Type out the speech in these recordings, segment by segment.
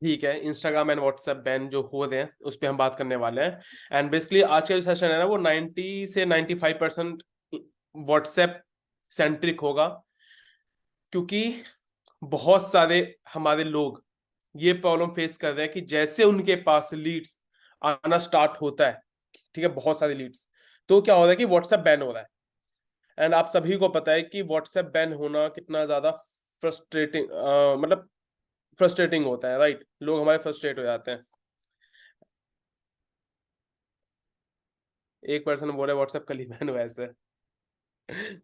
ठीक है, Instagram and WhatsApp ban जो हो रहे हैं उस पर हम बात करने वाले हैं। एंड बेसिकली आज का जो सेशन है ना वो 90 से 95% व्हाट्सएप सेंट्रिक होगा, क्योंकि बहुत सारे हमारे लोग ये प्रॉब्लम फेस कर रहे हैं कि जैसे उनके पास लीड्स आना स्टार्ट होता है, ठीक है, बहुत सारे लीड्स, तो क्या हो रहा है कि व्हाट्सएप बैन हो रहा है। एंड आप सभी को पता है कि व्हाट्सएप बैन होना कितना ज्यादा फ्रस्ट्रेटिंग, मतलब फ्रस्ट्रेटिंग होता है, राइट। लोग हमारे फ्रस्ट्रेट हो जाते हैं। एक पर्सन बोल रहा है व्हाट्सएप कल ही बैन हुआ है ऐसे।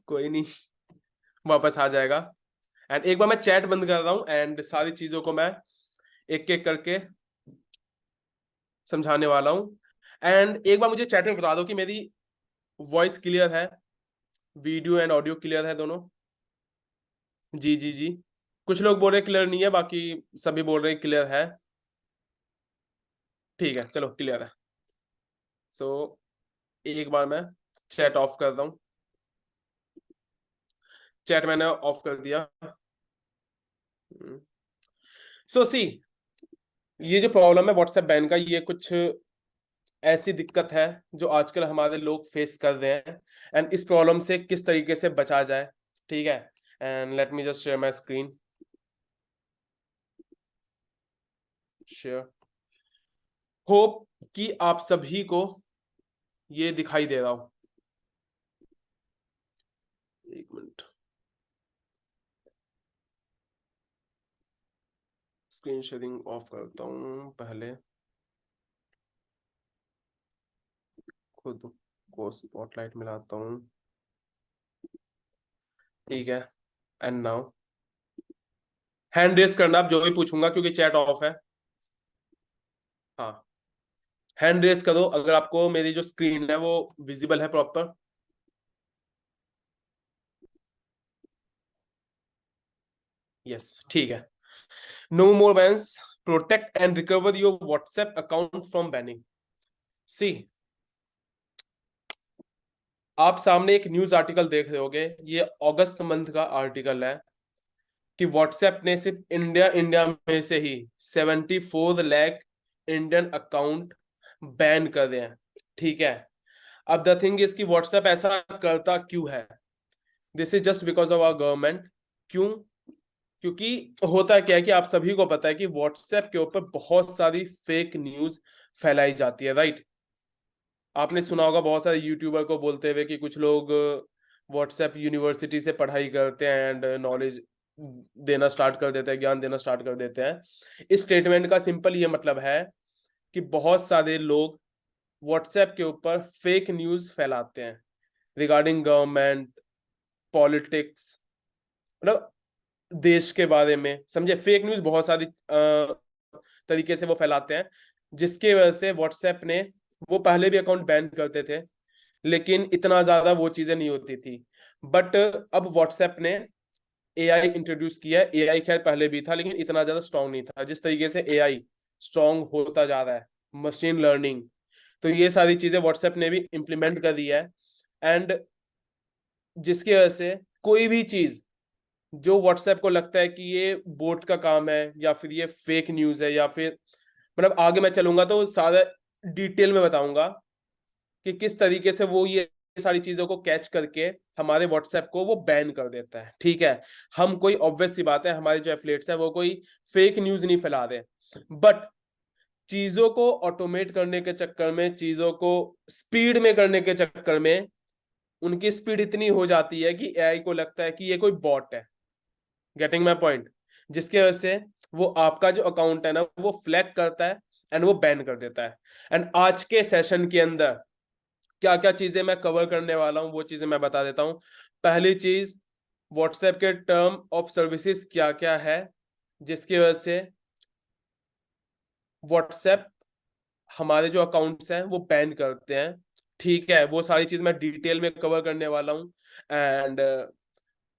कोई नहीं, वापस आ जाएगा। एंड एक बार मैं चैट बंद कर रहा हूँ एंड सारी चीजों को मैं एक एक करके समझाने वाला हूँ। एंड एक बार मुझे चैट में बता दो कि मेरी वॉइस क्लियर है, वीडियो एंड ऑडियो क्लियर है दोनों। जी जी जी। कुछ लोग बोल रहे क्लियर नहीं है, बाकी सभी बोल रहे क्लियर है। ठीक है, चलो क्लियर है। सो एक बार मैं चैट ऑफ कर रहा हूँ। चैट मैंने ऑफ कर दिया। सो सी, ये जो प्रॉब्लम है व्हाट्सएप बैन का, ये कुछ ऐसी दिक्कत है जो आजकल हमारे लोग फेस कर रहे हैं। एंड इस प्रॉब्लम से किस तरीके से बचा जाए, ठीक है। And let me just share my screen. Share. Hope कि आप सभी को ये दिखाई दे रहा हो। एक मिनट, स्क्रीन शेयरिंग ऑफ करता हूँ पहले, खुद को स्पॉटलाइट मिलाता हूँ। ठीक है, एंड नाउ हैंड रेस करना, आप जो भी पूछूंगा क्योंकि चैट ऑफ है। हाँ, हैंड रेस करो अगर आपको मेरी जो स्क्रीन है वो विजिबल है प्रॉपर। यस, ठीक है। No more bans, protect and recover your WhatsApp account from banning. See, आप सामने एक न्यूज आर्टिकल देख रहे होगे, ये अगस्त मंथ का आर्टिकल है कि व्हाट्सएप ने सिर्फ इंडिया इंडिया में से ही 74 लाख इंडियन अकाउंट बैन कर दिए हैं, ठीक है। अब द थिंग इज कि व्हाट्सएप ऐसा करता क्यों है? This is just because of our government. क्यों? क्योंकि होता क्या है कि आप सभी को पता है कि व्हाट्सएप के ऊपर बहुत सारी फेक न्यूज फैलाई जाती है, राइट। आपने सुना होगा बहुत सारे यूट्यूबर को बोलते हुए कि कुछ लोग व्हाट्सएप यूनिवर्सिटी से पढ़ाई करते हैं एंड नॉलेज देना स्टार्ट कर देते हैं, ज्ञान देना स्टार्ट कर देते हैं। इस स्टेटमेंट का सिंपल ये मतलब है कि बहुत सारे लोग व्हाट्सएप के ऊपर फेक न्यूज फैलाते हैं रिगार्डिंग गवर्नमेंट, पॉलिटिक्स, मतलब देश के बारे में, समझे। फेक न्यूज बहुत सारी तरीके से वो फैलाते हैं, जिसके वजह से व्हाट्सएप ने, वो पहले भी अकाउंट बैन करते थे लेकिन इतना ज्यादा वो चीजें नहीं होती थी। बट अब व्हाट्सएप ने एआई इंट्रोड्यूस किया है। एआई खैर पहले भी था लेकिन इतना ज्यादा स्ट्रांग नहीं था। जिस तरीके से एआई स्ट्रांग होता जा रहा है, मशीन लर्निंग, तो ये सारी चीजें व्हाट्सएप ने भी इम्प्लीमेंट कर दी है। एंड जिसकी वजह से कोई भी चीज जो व्हाट्सएप को लगता है कि ये बोट का काम है या फिर ये फेक न्यूज है या फिर, मतलब आगे मैं चलूंगा तो सारा डिटेल में बताऊंगा कि किस तरीके से वो ये सारी चीजों को कैच करके हमारे व्हाट्सएप को वो बैन कर देता है, ठीक है। हम कोई ऑब्वियस सी बात है, हमारे जो एफिलिएट्स है वो कोई फेक न्यूज नहीं फैला रहे, बट चीजों को ऑटोमेट करने के चक्कर में, चीजों को स्पीड में करने के चक्कर में उनकी स्पीड इतनी हो जाती है कि एआई को लगता है कि ये कोई बॉट है। Getting my point? जिसके वजह से वो आपका जो अकाउंट है ना वो फ्लैग करता है एंड वो बैन कर देता है। एंड आज के सेशन के अंदर क्या क्या चीजें मैं कवर करने वाला हूं वो चीजें मैं बता देता हूं। पहली चीज, व्हाट्सएप के टर्म ऑफ सर्विसेज क्या क्या है जिसकी वजह से व्हाट्सएप हमारे जो अकाउंट्स हैं वो बैन करते हैं, ठीक है। वो सारी चीज मैं डिटेल में कवर करने वाला हूँ। एंड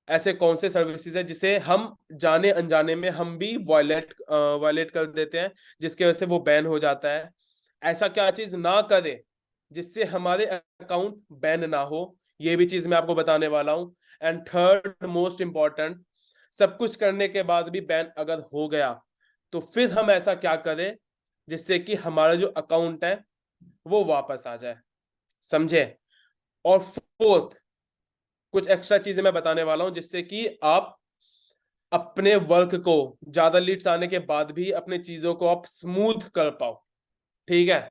ऐसे कौन से सर्विसेज है जिसे हम जाने अनजाने में हम भी वायलेट कर देते हैं, जिसकी वजह से वो बैन हो जाता है। ऐसा क्या चीज ना करे जिससे हमारे अकाउंट बैन ना हो, ये भी चीज मैं आपको बताने वाला हूँ। एंड थर्ड मोस्ट इंपॉर्टेंट, सब कुछ करने के बाद भी बैन अगर हो गया तो फिर हम ऐसा क्या करें जिससे कि हमारा जो अकाउंट है वो वापस आ जाए, समझे। और फोर्थ, कुछ एक्स्ट्रा चीजें मैं बताने वाला हूं जिससे कि आप अपने वर्क को, ज्यादा लीड्स आने के बाद भी अपने चीजों को आप स्मूथ कर पाओ, ठीक है।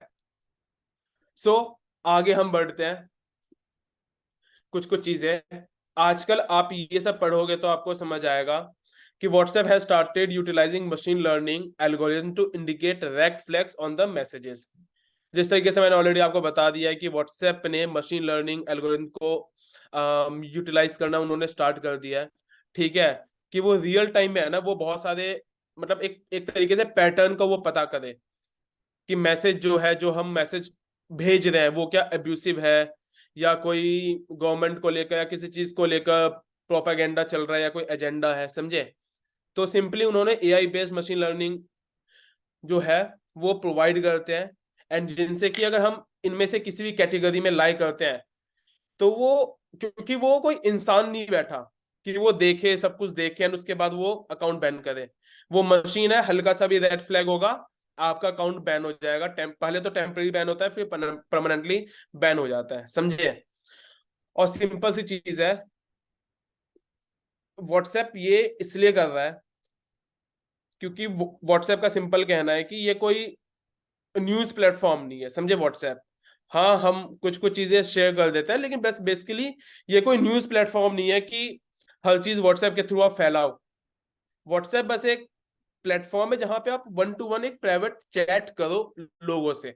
सो आगे हम बढ़ते हैं। कुछ कुछ चीजें आजकल आप ये सब पढ़ोगे तो आपको समझ आएगा कि WhatsApp has started utilizing machine learning algorithm to indicate red flags on the messages. जिस तरीके से मैंने ऑलरेडी आपको बता दिया है कि व्हाट्सएप ने मशीन लर्निंग एल्गोरिथम को यूटिलाइज करना उन्होंने स्टार्ट कर दिया है, ठीक है। कि वो रियल टाइम में है ना, वो बहुत सारे मतलब एक एक तरीके से पैटर्न को वो पता करे कि मैसेज जो है, जो हम मैसेज भेज रहे हैं वो क्या अब्यूसिव है, या कोई गवर्नमेंट को लेकर या किसी चीज को लेकर प्रोपागेंडा चल रहा है या कोई एजेंडा है, समझे। तो सिंपली उन्होंने एआई बेस्ड मशीन लर्निंग जो है वो प्रोवाइड करते हैं, एंड जिनसे कि अगर हम इनमें से किसी भी कैटेगरी में लाई करते हैं तो वो, क्योंकि वो कोई इंसान नहीं बैठा कि वो देखे, सब कुछ देखे एंड उसके बाद वो अकाउंट बैन करे। वो मशीन है, हल्का सा भी रेड फ्लैग होगा आपका अकाउंट बैन हो जाएगा। पहले तो टेम्पररी बैन होता है, फिर परमानेंटली बैन हो जाता है, समझे। और सिंपल सी चीज है, व्हाट्सएप ये इसलिए कर रहा है क्योंकि व्हाट्सएप का सिंपल कहना है कि ये कोई न्यूज प्लेटफॉर्म नहीं है, समझे। व्हाट्सएप, हाँ हम कुछ कुछ चीजें शेयर कर देते हैं, लेकिन बस बेसिकली ये कोई न्यूज प्लेटफॉर्म नहीं है कि हर चीज व्हाट्सएप के थ्रू आप फैलाओ। व्हाट्सएप बस एक प्लेटफॉर्म है जहां पे आप वन टू वन एक प्राइवेट चैट करो लोगों से।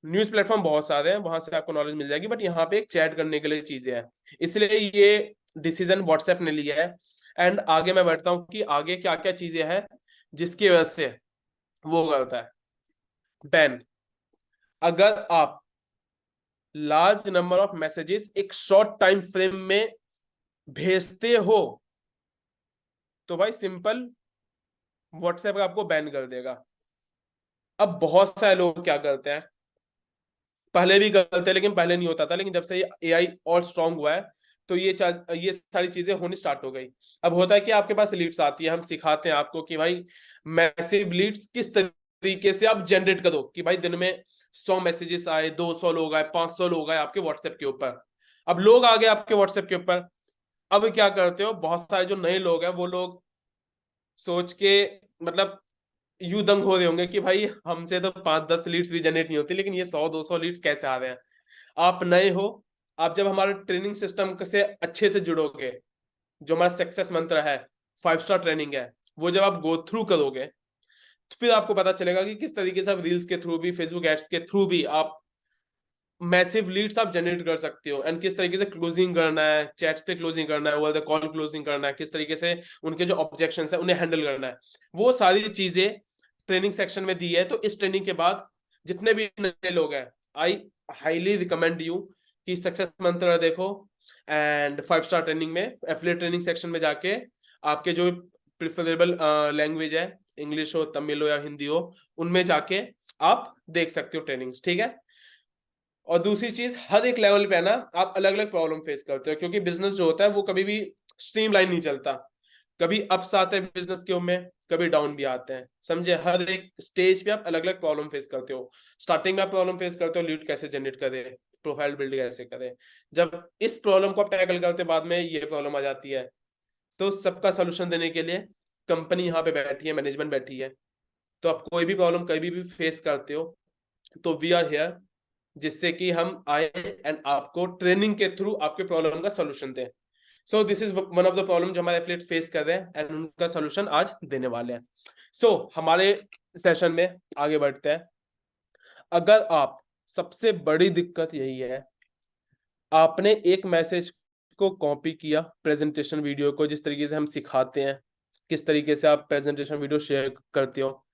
न्यूज प्लेटफॉर्म बहुत सारे हैं, वहां से आपको नॉलेज मिल जाएगी, बट यहाँ पे एक चैट करने के लिए चीजें हैं, इसलिए ये डिसीजन व्हाट्सएप ने लिया है। एंड आगे मैं बढ़ता हूँ कि आगे क्या क्या चीजें हैं जिसकी वजह से वो करता है बैन। अगर आप लार्ज नंबर ऑफ मैसेजेस एक शॉर्ट टाइम फ्रेम में भेजते हो तो भाई सिंपल व्हाट्सएप आपको बैन कर देगा। अब बहुत सारे लोग क्या करते हैं, पहले भी करते हैं लेकिन पहले नहीं होता था, लेकिन जब से एआई और स्ट्रांग हुआ है तो ये सारी चीजें होनी स्टार्ट हो गई। अब होता है कि आपके पास लीड्स आती है, हम सिखाते हैं आपको कि भाई मैसिव लीड्स किस तरीके से आप जनरेट करो कि भाई दिन में 100 मैसेजेस आए, 200 लोग आए, 500 लोग आए आपके व्हाट्सएप के ऊपर। अब लोग आ गए आपके व्हाट्सएप के ऊपर, अब क्या करते हो, बहुत सारे जो नए लोग हैं वो लोग सोच के मतलब यूं दंग हो रहे होंगे कि भाई हमसे तो 5-10 लीड्स भी जनरेट नहीं होती, लेकिन ये 100-200 लीड्स कैसे आ रहे हैं। आप नए हो, आप जब हमारे ट्रेनिंग सिस्टम से अच्छे से जुड़ोगे, जो हमारा सक्सेस मंत्र है, 5 स्टार ट्रेनिंग है, वो जब आप गो थ्रू करोगे तो फिर आपको पता चलेगा कि किस तरीके से आप रील्स के थ्रू भी, फेसबुक एड्स के थ्रू भी आप मैसिव लीड्स आप जनरेट कर सकते हो, एंड किस तरीके से क्लोजिंग करना है, चैट्स पे क्लोजिंग करना है, ओवर द कॉल क्लोजिंग करना है, किस तरीके से उनके जो ऑब्जेक्शन है उन्हें हैंडल करना है, वो सारी चीजें ट्रेनिंग सेक्शन में दी है। तो इस ट्रेनिंग के बाद जितने भी नए लोग हैं, आई हाईली रिकमेंड यू कि सक्सेस मंत्र देखो, एंड 5 स्टार ट्रेनिंग में एफिलिएट ट्रेनिंग सेक्शन में जाके आपके जो प्रिफरेबल लैंग्वेज है, इंग्लिश हो, तमिल हो या हिंदी हो, उनमें जाके आप देख सकते हो ट्रेनिंग्स, ठीक है। और दूसरी चीज, हर एक लेवल पे है ना आप अलग अलग प्रॉब्लम फेस करते हो, क्योंकि बिजनेस जो होता है वो कभी भी स्ट्रीमलाइन नहीं चलता। कभी अप्स आते हैं बिजनेस के में, कभी डाउन भी आते हैं, समझे। हर एक स्टेज पे आप अलग अलग प्रॉब्लम फेस करते हो। स्टार्टिंग में आप प्रॉब्लम फेस करते हो लीड कैसे जनरेट करें, प्रोफाइल बिल्ड कैसे करें। जब इस प्रॉब्लम को आप टैकल करते बाद में ये प्रॉब्लम आ जाती है, तो सबका सोल्यूशन देने के लिए कंपनी यहाँ पे बैठी है, मैनेजमेंट बैठी है। तो आप कोई भी प्रॉब्लम कभी भी फेस करते हो तो वी आर हेयर, जिससे कि हम आए एंड आपको ट्रेनिंग के थ्रू आपके प्रॉब्लम का सोल्यूशन दें। So this is one of the problem जो हमारे एफिलिएट्स फेस कर रहे हैं, एंड उनका सोल्यूशन आज देने वाले हैं। हमारे सेशन में आगे बढ़ते हैं। अगर आप, सबसे बड़ी दिक्कत यही है, आपने एक मैसेज को कॉपी किया, प्रेजेंटेशन वीडियो को जिस तरीके से हम सिखाते हैं, किस तरीके से आप प्रेजेंटेशन वीडियो शेयर करते हो,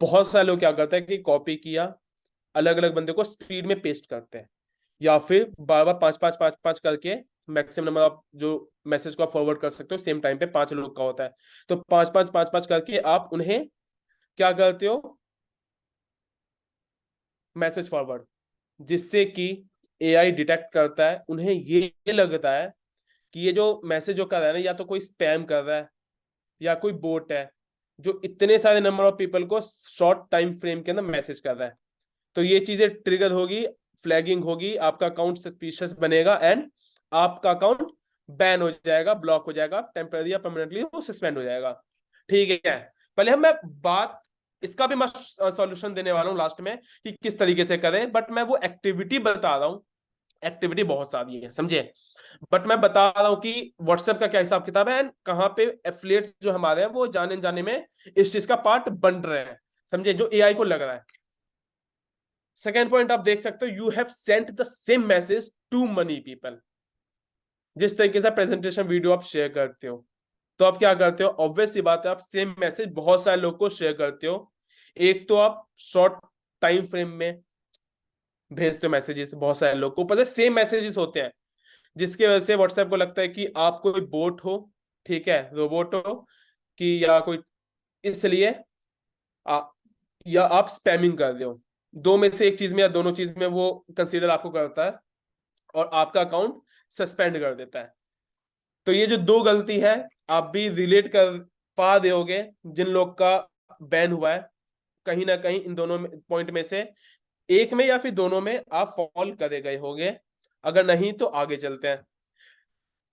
बहुत सारे लोग क्या करते हैं कि कॉपी किया, अलग अलग बंदे को स्पीड में पेस्ट करते हैं, या फिर बार बार 5-5-5-5 करके मैक्सिमम नंबर ऑफ जो मैसेज को आप फॉरवर्ड कर सकते हो सेम टाइम पे 5 लोग का होता है, तो 5-5-5-5 करके आप उन्हें क्या करते हो, मैसेज फॉरवर्ड, जिससे कि एआई डिटेक्ट करता है, उन्हें ये लगता है कि ये जो मैसेज जो कर रहा है ना, या तो कोई स्पैम कर रहा है, या कोई बोट है जो इतने सारे नंबर ऑफ पीपल को शॉर्ट टाइम फ्रेम के अंदर मैसेज कर रहा है, तो ये चीजें ट्रिगर होगी, फ्लैगिंग होगी, आपका अकाउंट सस्पिशियस बनेगा एंड आपका अकाउंट बैन हो जाएगा, ब्लॉक हो जाएगा, टेम्पररी या परमानेंटली वो सस्पेंड हो जाएगा। ठीक है, पहले हम मैं बात इसका भी मैं सॉल्यूशन देने वाला हूं लास्ट में कि किस तरीके से करें, बट मैं वो एक्टिविटी बता रहा हूं। एक्टिविटी बहुत सारी है समझे, बट मैं बता रहा हूं कि व्हाट्सएप का क्या हिसाब किताब है एंड कहां पे एफिलिएट जो हमारे हैं वो जाने जाने में इस चीज का पार्ट बन रहे हैं, समझे, जो एआई को लग रहा है। सेकेंड पॉइंट आप देख सकते हो, you have sent the same message to many people. जिस तरीके से प्रेजेंटेशन वीडियो आप शेयर करते हो, तो आप क्या करते हो, ऑब्वियस सी बात है, आप सेम मैसेज बहुत सारे लोग को शेयर करते हो। एक तो आप शॉर्ट टाइम फ्रेम में भेजते हो मैसेजेस, बहुत सारे लोग को ऊपर से सेम मैसेजेस होते हैं, जिसकी वजह से व्हाट्सएप को लगता है कि आप कोई बोट हो, ठीक है, रोबोट हो कि या कोई, इसलिए आ, या आप स्पैमिंग कर रहे हो। दो में से एक चीज में या दोनों चीज में वो कंसीडर आपको करता है और आपका अकाउंट सस्पेंड कर देता है। तो ये जो दो गलती है, आप भी रिलेट कर पा रहे होगे जिन लोग का बैन हुआ है, कहीं ना कहीं इन दोनों पॉइंट में से एक में या फिर दोनों में आप फॉल करे गए होंगे। अगर नहीं तो आगे चलते हैं।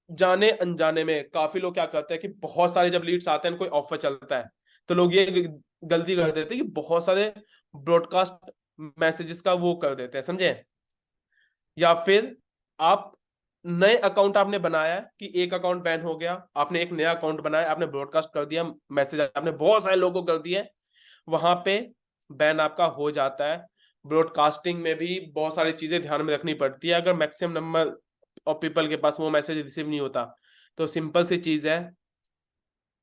जाने अनजाने में काफी लोग क्या करते हैं कि बहुत सारे जब लीड्स आते हैं, कोई ऑफर चलता है, तो लोग ये गलती कर देते हैं कि बहुत सारे ब्रॉडकास्ट मैसेजेस का वो कर देते हैं, समझे। या फिर आप नए अकाउंट आपने बनाया है कि एक अकाउंट बैन हो गया, आपने एक नया अकाउंट बनाया, आपने ब्रॉडकास्ट कर दिया मैसेज, आपने बहुत सारे लोगों को कर दिए, वहां पे बैन आपका हो जाता है। ब्रॉडकास्टिंग में भी बहुत सारी चीजें ध्यान में रखनी पड़ती है, अगर मैक्सिमम नंबर ऑफ पीपल के पास वो मैसेज रिसीव नहीं होता, तो सिंपल सी चीज है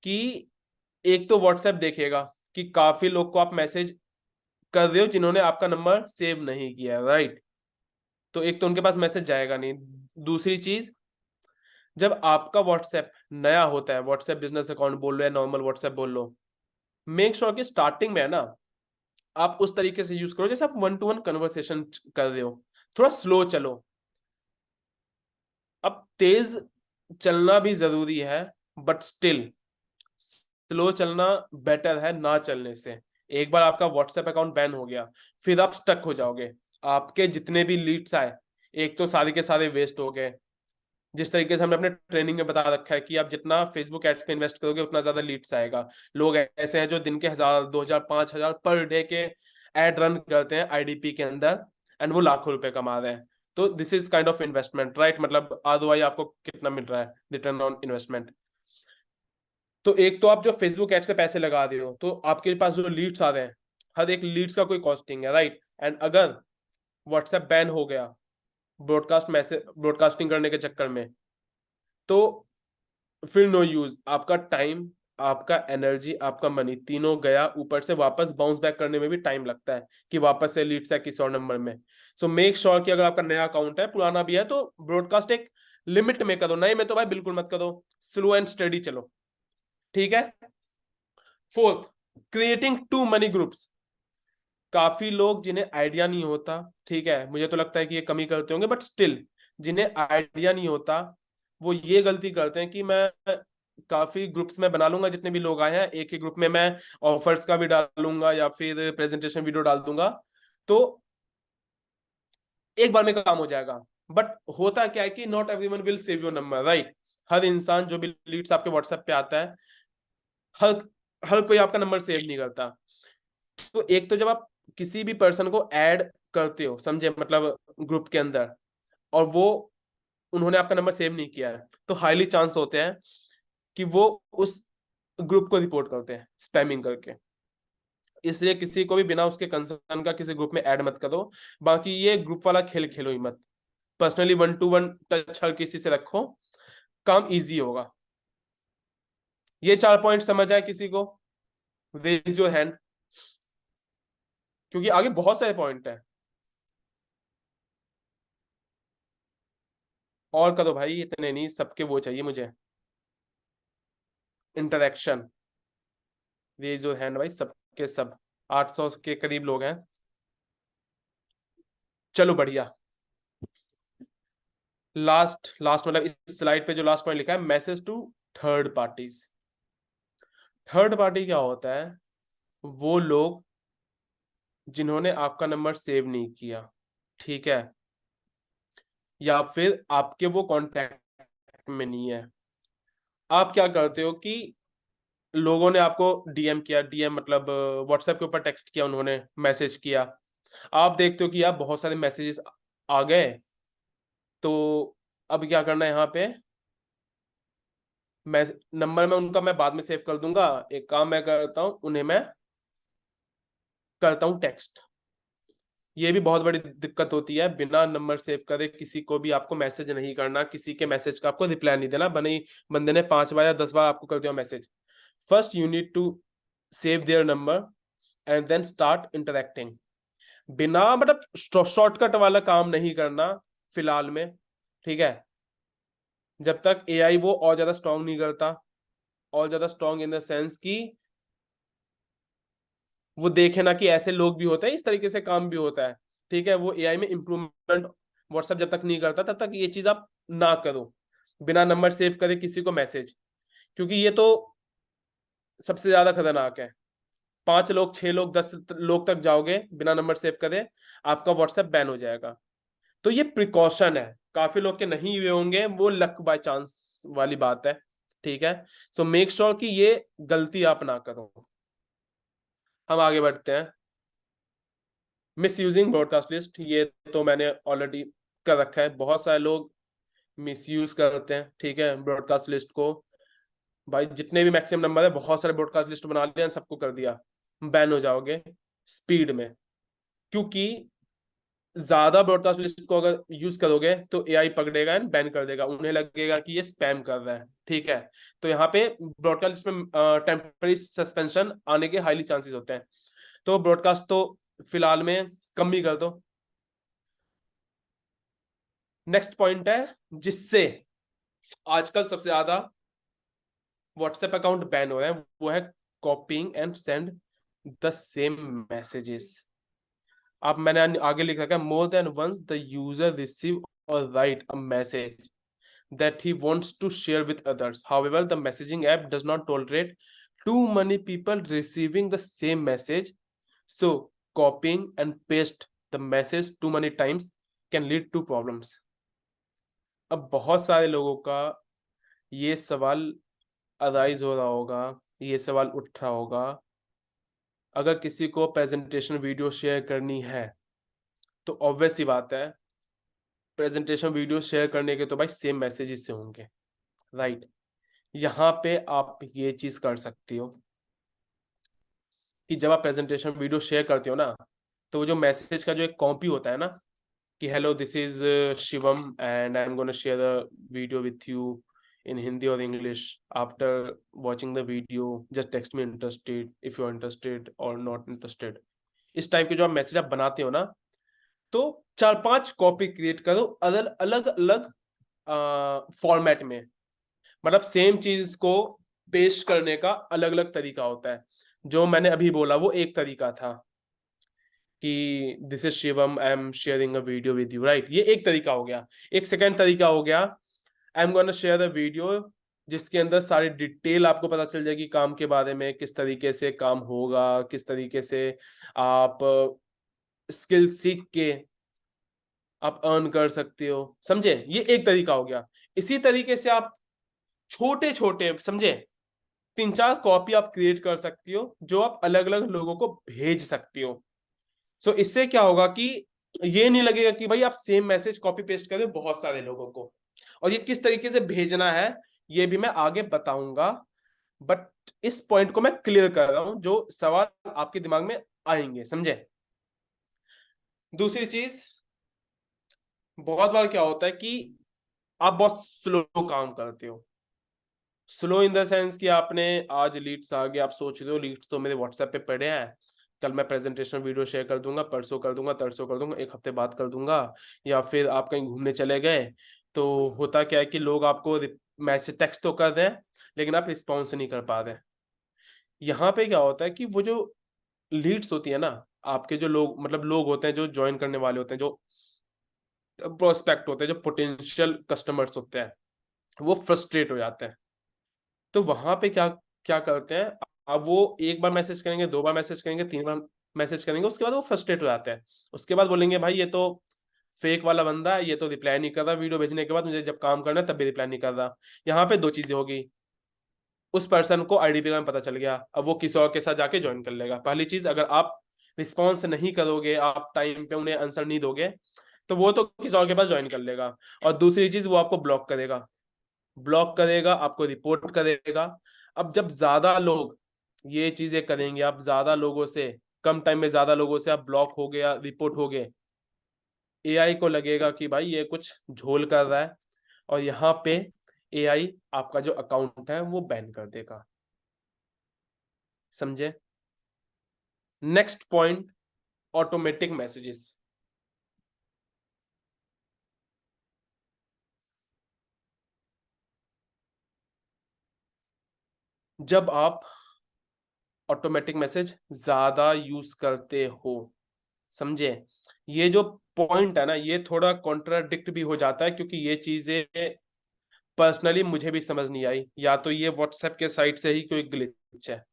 कि एक तो व्हाट्सएप देखेगा कि काफी लोग को आप मैसेज कर रहे हो जिन्होंने आपका नंबर सेव नहीं किया, राइट, तो एक तो उनके पास मैसेज जाएगा नहीं। दूसरी चीज, जब आपका व्हाट्सएप नया होता है, व्हाट्सएप बिजनेस अकाउंट बोल लो या नॉर्मल व्हाट्सएप बोल लो, मेक श्योर कि स्टार्टिंग में है ना, आप उस तरीके से यूज करो जैसे आप वन टू वन कन्वर्सेशन कर रहे हो, थोड़ा स्लो चलो। अब तेज चलना भी जरूरी है, बट स्टिल स्लो चलना बेटर है ना चलने से। एक बार आपका व्हाट्सएप अकाउंट बैन हो गया, फिर आप स्टक हो जाओगे, आपके जितने भी लीड्स आए एक तो सारे के सारे वेस्ट हो गए। जिस तरीके से हमने अपने ट्रेनिंग में बता रखा है कि आप जितना फेसबुक एड्स पे इन्वेस्ट करोगे उतना ज्यादा लीड्स आएगा। लोग ऐसे हैं जो दिन के 1000, 2000, 5000 पर डे के एड रन करते हैं आईडीपी के अंदर, एंड वो लाखों रुपए कमा रहे हैं। तो this is kind of investment, right, मतलब आरओआई आपको कितना मिल रहा है, रिटर्न ऑन इन्वेस्टमेंट। तो एक तो आप जो फेसबुक एड्स पे पैसे लगा रहे हो, तो आपके पास जो लीड्स आ रहे हैं, हर एक लीड्स का कोई कॉस्टिंग है, राइट, एंड अगर व्हाट्सएप बैन हो गया ब्रॉडकास्टिंग करने के चक्कर में, तो फिर नो यूज, आपका टाइम, आपका एनर्जी, आपका मनी तीनों गया, ऊपर से वापस बाउंस बैक करने में भी टाइम लगता है कि वापस से लीड्स है किसी और नंबर में। सो मेक श्योर कि अगर आपका नया अकाउंट है, पुराना भी है, तो ब्रॉडकास्ट एक लिमिट में करो, नए में तो भाई बिल्कुल मत करो, स्लो एंड स्टडी चलो, ठीक है। Fourth, creating too many groups. काफी लोग जिन्हें आइडिया नहीं होता, ठीक है, मुझे तो लगता है कि ये कमी करते होंगे, बट स्टिल जिन्हें आइडिया नहीं होता वो ये गलती करते हैं कि मैं काफी ग्रुप्स में बना लूंगा, जितने भी लोग आए हैं एक ही ग्रुप में मैं ऑफर्स का भी डालूंगा या फिर प्रेजेंटेशन वीडियो डाल दूंगा, तो एक बार में काम हो जाएगा। बट होता क्या है कि not everyone will save your number, right. हर इंसान जो भी लीड्स आपके व्हाट्सएप पे आता है, हर हर कोई आपका नंबर सेव नहीं करता। तो एक तो जब आप किसी भी पर्सन को ऐड करते हो, समझे, मतलब ग्रुप के अंदर, और वो उन्होंने आपका नंबर सेव नहीं किया है, तो हाईली चांस होते हैं कि वो उस ग्रुप को रिपोर्ट करते हैं स्पैमिंग करके। इसलिए किसी को भी बिना उसके कंसर्न का किसी ग्रुप में ऐड मत करो। बाकी ये ग्रुप वाला खेल खेलो ही मत, personally one to one touch हर किसी से रखो, काम इजी होगा। ये 4 पॉइंट समझ आए किसी को? रेज योर हैंड, क्योंकि आगे बहुत सारे पॉइंट है। और करो भाई, इतने नहीं, सबके वो चाहिए मुझे, इंटरेक्शन। रेज योर हैंड भाई, सबके सब 800 के करीब लोग हैं। चलो बढ़िया। लास्ट लास्ट मतलब इस स्लाइड पे जो लास्ट पॉइंट लिखा है, message to third parties. Third party क्या होता है? वो लोग जिन्होंने आपका नंबर सेव नहीं किया, ठीक है, या फिर आपके वो कांटेक्ट में नहीं है। आप क्या करते हो कि लोगों ने आपको डीएम किया, डीएम मतलब व्हाट्सएप के ऊपर टेक्स्ट किया, उन्होंने मैसेज किया, आप देखते हो कि यार बहुत सारे मैसेजेस आ गए, तो अब क्या करना है यहाँ पे? मैं नंबर में उनका मैं बाद में सेव कर दूंगा, एक काम मैं करता हूँ, उन्हें मैं करता हूँ टेक्स्ट। ये भी बहुत बड़ी दिक्कत होती है, बिना नंबर सेव करे किसी को भी आपको मैसेज नहीं करना, किसी के मैसेज का आपको रिप्लाई नहीं देना, बने बंदे ने 5 बार या 10 बार आपको कर दिया message. First you need to save their number and then start interacting. बिना मतलब शॉर्टकट वाला काम नहीं करना फिलहाल में, ठीक है, जब तक एआई वो और ज्यादा स्ट्रांग नहीं करता। और ज्यादा स्ट्रांग इन द सेंस कि वो देखे ना कि ऐसे लोग भी होते हैं, इस तरीके से काम भी होता है, ठीक है, वो एआई में इम्प्रूवमेंट व्हाट्सएप जब तक नहीं करता तब तक ये चीज आप ना करो, बिना नंबर सेव करे किसी को मैसेज, क्योंकि ये तो सबसे ज्यादा खतरनाक है। 5 लोग, 6 लोग, 10 लोग तक जाओगे बिना नंबर सेव करे, आपका व्हाट्सएप बैन हो जाएगा। तो ये प्रिकॉशन है, काफी लोग के नहीं हुए होंगे, वो लक बाय चांस वाली बात है, ठीक है। सो मेक श्योर कि ये गलती आप ना करो। हम आगे बढ़ते हैं। मिस यूजिंग ब्रॉडकास्ट लिस्ट, ये तो मैंने ऑलरेडी कर रखा है, बहुत सारे लोग मिस यूज करते हैं, ठीक है, ब्रॉडकास्ट लिस्ट को। भाई जितने भी मैक्सिमम नंबर है, बहुत सारे ब्रॉडकास्ट लिस्ट बना लिया, सबको कर दिया, बैन हो जाओगे स्पीड में। क्योंकि ज्यादा ब्रॉडकास्ट लिस्ट को अगर यूज करोगे तो एआई पकड़ेगा एंड बैन कर देगा, उन्हें लगेगा कि ये स्पैम कर रहा है, ठीक है। तो यहाँ पे ब्रॉडकास्ट लिस्ट में टेम्पररी सस्पेंशन आने के हाईली चांसेस होते हैं। तो ब्रॉडकास्ट तो फिलहाल में कम ही कर दो। नेक्स्ट पॉइंट है जिससे आजकल सबसे ज्यादा व्हाट्सएप अकाउंट बैन हो रहे हैं, वो है coping and send the same messages. अब मैंने आगे लिख रखा है, more than once the user receive और write a message that he wants to share with others. However, the messaging app does not tolerate too many people receiving the same message. So, copying and paste the message too many times can lead to problems. अब बहुत सारे लोगों का ये सवाल arise हो रहा होगा, ये सवाल उठ रहा होगा, अगर किसी को प्रेजेंटेशन वीडियो शेयर करनी है तो ऑब्वियस सी बात है, प्रेजेंटेशन वीडियो शेयर करने के तो भाई सेम मैसेजेस से होंगे, राइट। यहाँ पे आप ये चीज कर सकती हो कि जब आप प्रेजेंटेशन वीडियो शेयर करते हो ना, तो वो जो मैसेज का जो एक कॉपी होता है ना, कि hello this is Shivam and I am gonna share a video with you in Hindi और English, after watching the video just text me interested if you are interested or not interested. इस type के जो आप message आप बनाते हो ना, तो 4-5 कॉपी क्रिएट करो अलग अलग अलग फॉर्मेट में। मतलब सेम चीज को पेश करने का अलग अलग तरीका होता है। जो मैंने अभी बोला वो एक तरीका था कि this is Shivam I am sharing a video with you, right, ये एक तरीका हो गया। एक सेकंड तरीका हो गया, आई am gonna share a video जिसके अंदर सारी डिटेल आपको पता चल जाएगी काम के बारे में, किस तरीके से काम होगा, किस तरीके से आप स्किल सीख के आप अर्न कर सकते हो, समझे, ये एक तरीका हो गया। इसी तरीके से आप छोटे छोटे, समझे, 3-4 कॉपी आप क्रिएट कर सकती हो जो आप अलग अलग लोगों को भेज सकती हो। सो इससे क्या होगा कि ये नहीं लगेगा कि भाई आप सेम मैसेज कॉपी पेस्ट कर रहे हो बहुत सारे लोगों को। और ये किस तरीके से भेजना है ये भी मैं आगे बताऊंगा, बट इस पॉइंट को मैं क्लियर कर रहा हूं जो सवाल आपके दिमाग में आएंगे, समझे। दूसरी चीज, बहुत बार क्या होता है कि आप बहुत स्लो काम करते हो। स्लो इन द सेंस कि आपने आज लीड्स आ गए, आप सोच रहे हो लीड्स तो मेरे व्हाट्सएप पे पड़े हैं, कल मैं प्रेजेंटेशन वीडियो शेयर कर दूंगा, परसों कर दूंगा, तरसों कर दूंगा, एक हफ्ते बाद कर दूंगा, या फिर आप कहीं घूमने चले गए। तो होता क्या है कि लोग आपको मैसेज टेक्स्ट तो कर रहे हैं लेकिन आप रिस्पॉन्स नहीं कर पा रहे। यहाँ पे क्या होता है कि वो जो लीड्स होती है ना, आपके जो लोग मतलब लोग होते हैं जो ज्वाइन करने वाले होते हैं, जो प्रोस्पेक्ट होते हैं, जो पोटेंशियल कस्टमर्स होते हैं, वो फ्रस्ट्रेट हो जाते हैं। तो वहां पे क्या क्या करते हैं, अब वो एक बार मैसेज करेंगे, 2 बार मैसेज करेंगे, 3 बार मैसेज करेंगे, उसके बाद वो फ्रस्ट्रेट हो जाते हैं। उसके बाद बोलेंगे भाई ये तो फेक वाला बंदा है, ये तो रिप्लाई नहीं कर रहा वीडियो भेजने के बाद, मुझे जब काम करना है तब भी रिप्लाई नहीं कर रहा। यहाँ पे 2 चीजें होगी, उस पर्सन को आईडीपी का पता चल गया, अब वो किसी और के साथ जाके ज्वाइन कर लेगा। पहली चीज, अगर आप रिस्पॉन्स नहीं करोगे, आप टाइम पे उन्हें आंसर नहीं दोगे, तो वो तो किसी और के पास ज्वाइन कर लेगा। और दूसरी चीज, वो आपको ब्लॉक करेगा, ब्लॉक करेगा, आपको रिपोर्ट करेगा। अब जब ज्यादा लोग ये चीजें करेंगे, आप ज्यादा लोगों से, कम टाइम में ज्यादा लोगों से आप ब्लॉक हो गया, रिपोर्ट हो गए, एआई को लगेगा कि भाई ये कुछ झोल कर रहा है, और यहाँ पे एआई आपका जो अकाउंट है वो बैन कर देगा। समझे? Next point, automatic messages. जब आप ऑटोमेटिक मैसेज ज्यादा यूज करते हो, समझे, ये जो पॉइंट है ना, ये थोड़ा कॉन्ट्राडिक्ट भी हो जाता है, क्योंकि ये चीजें पर्सनली मुझे भी समझ नहीं आई। या तो ये व्हाट्सएप के साइड से ही कोई ग्लिच है,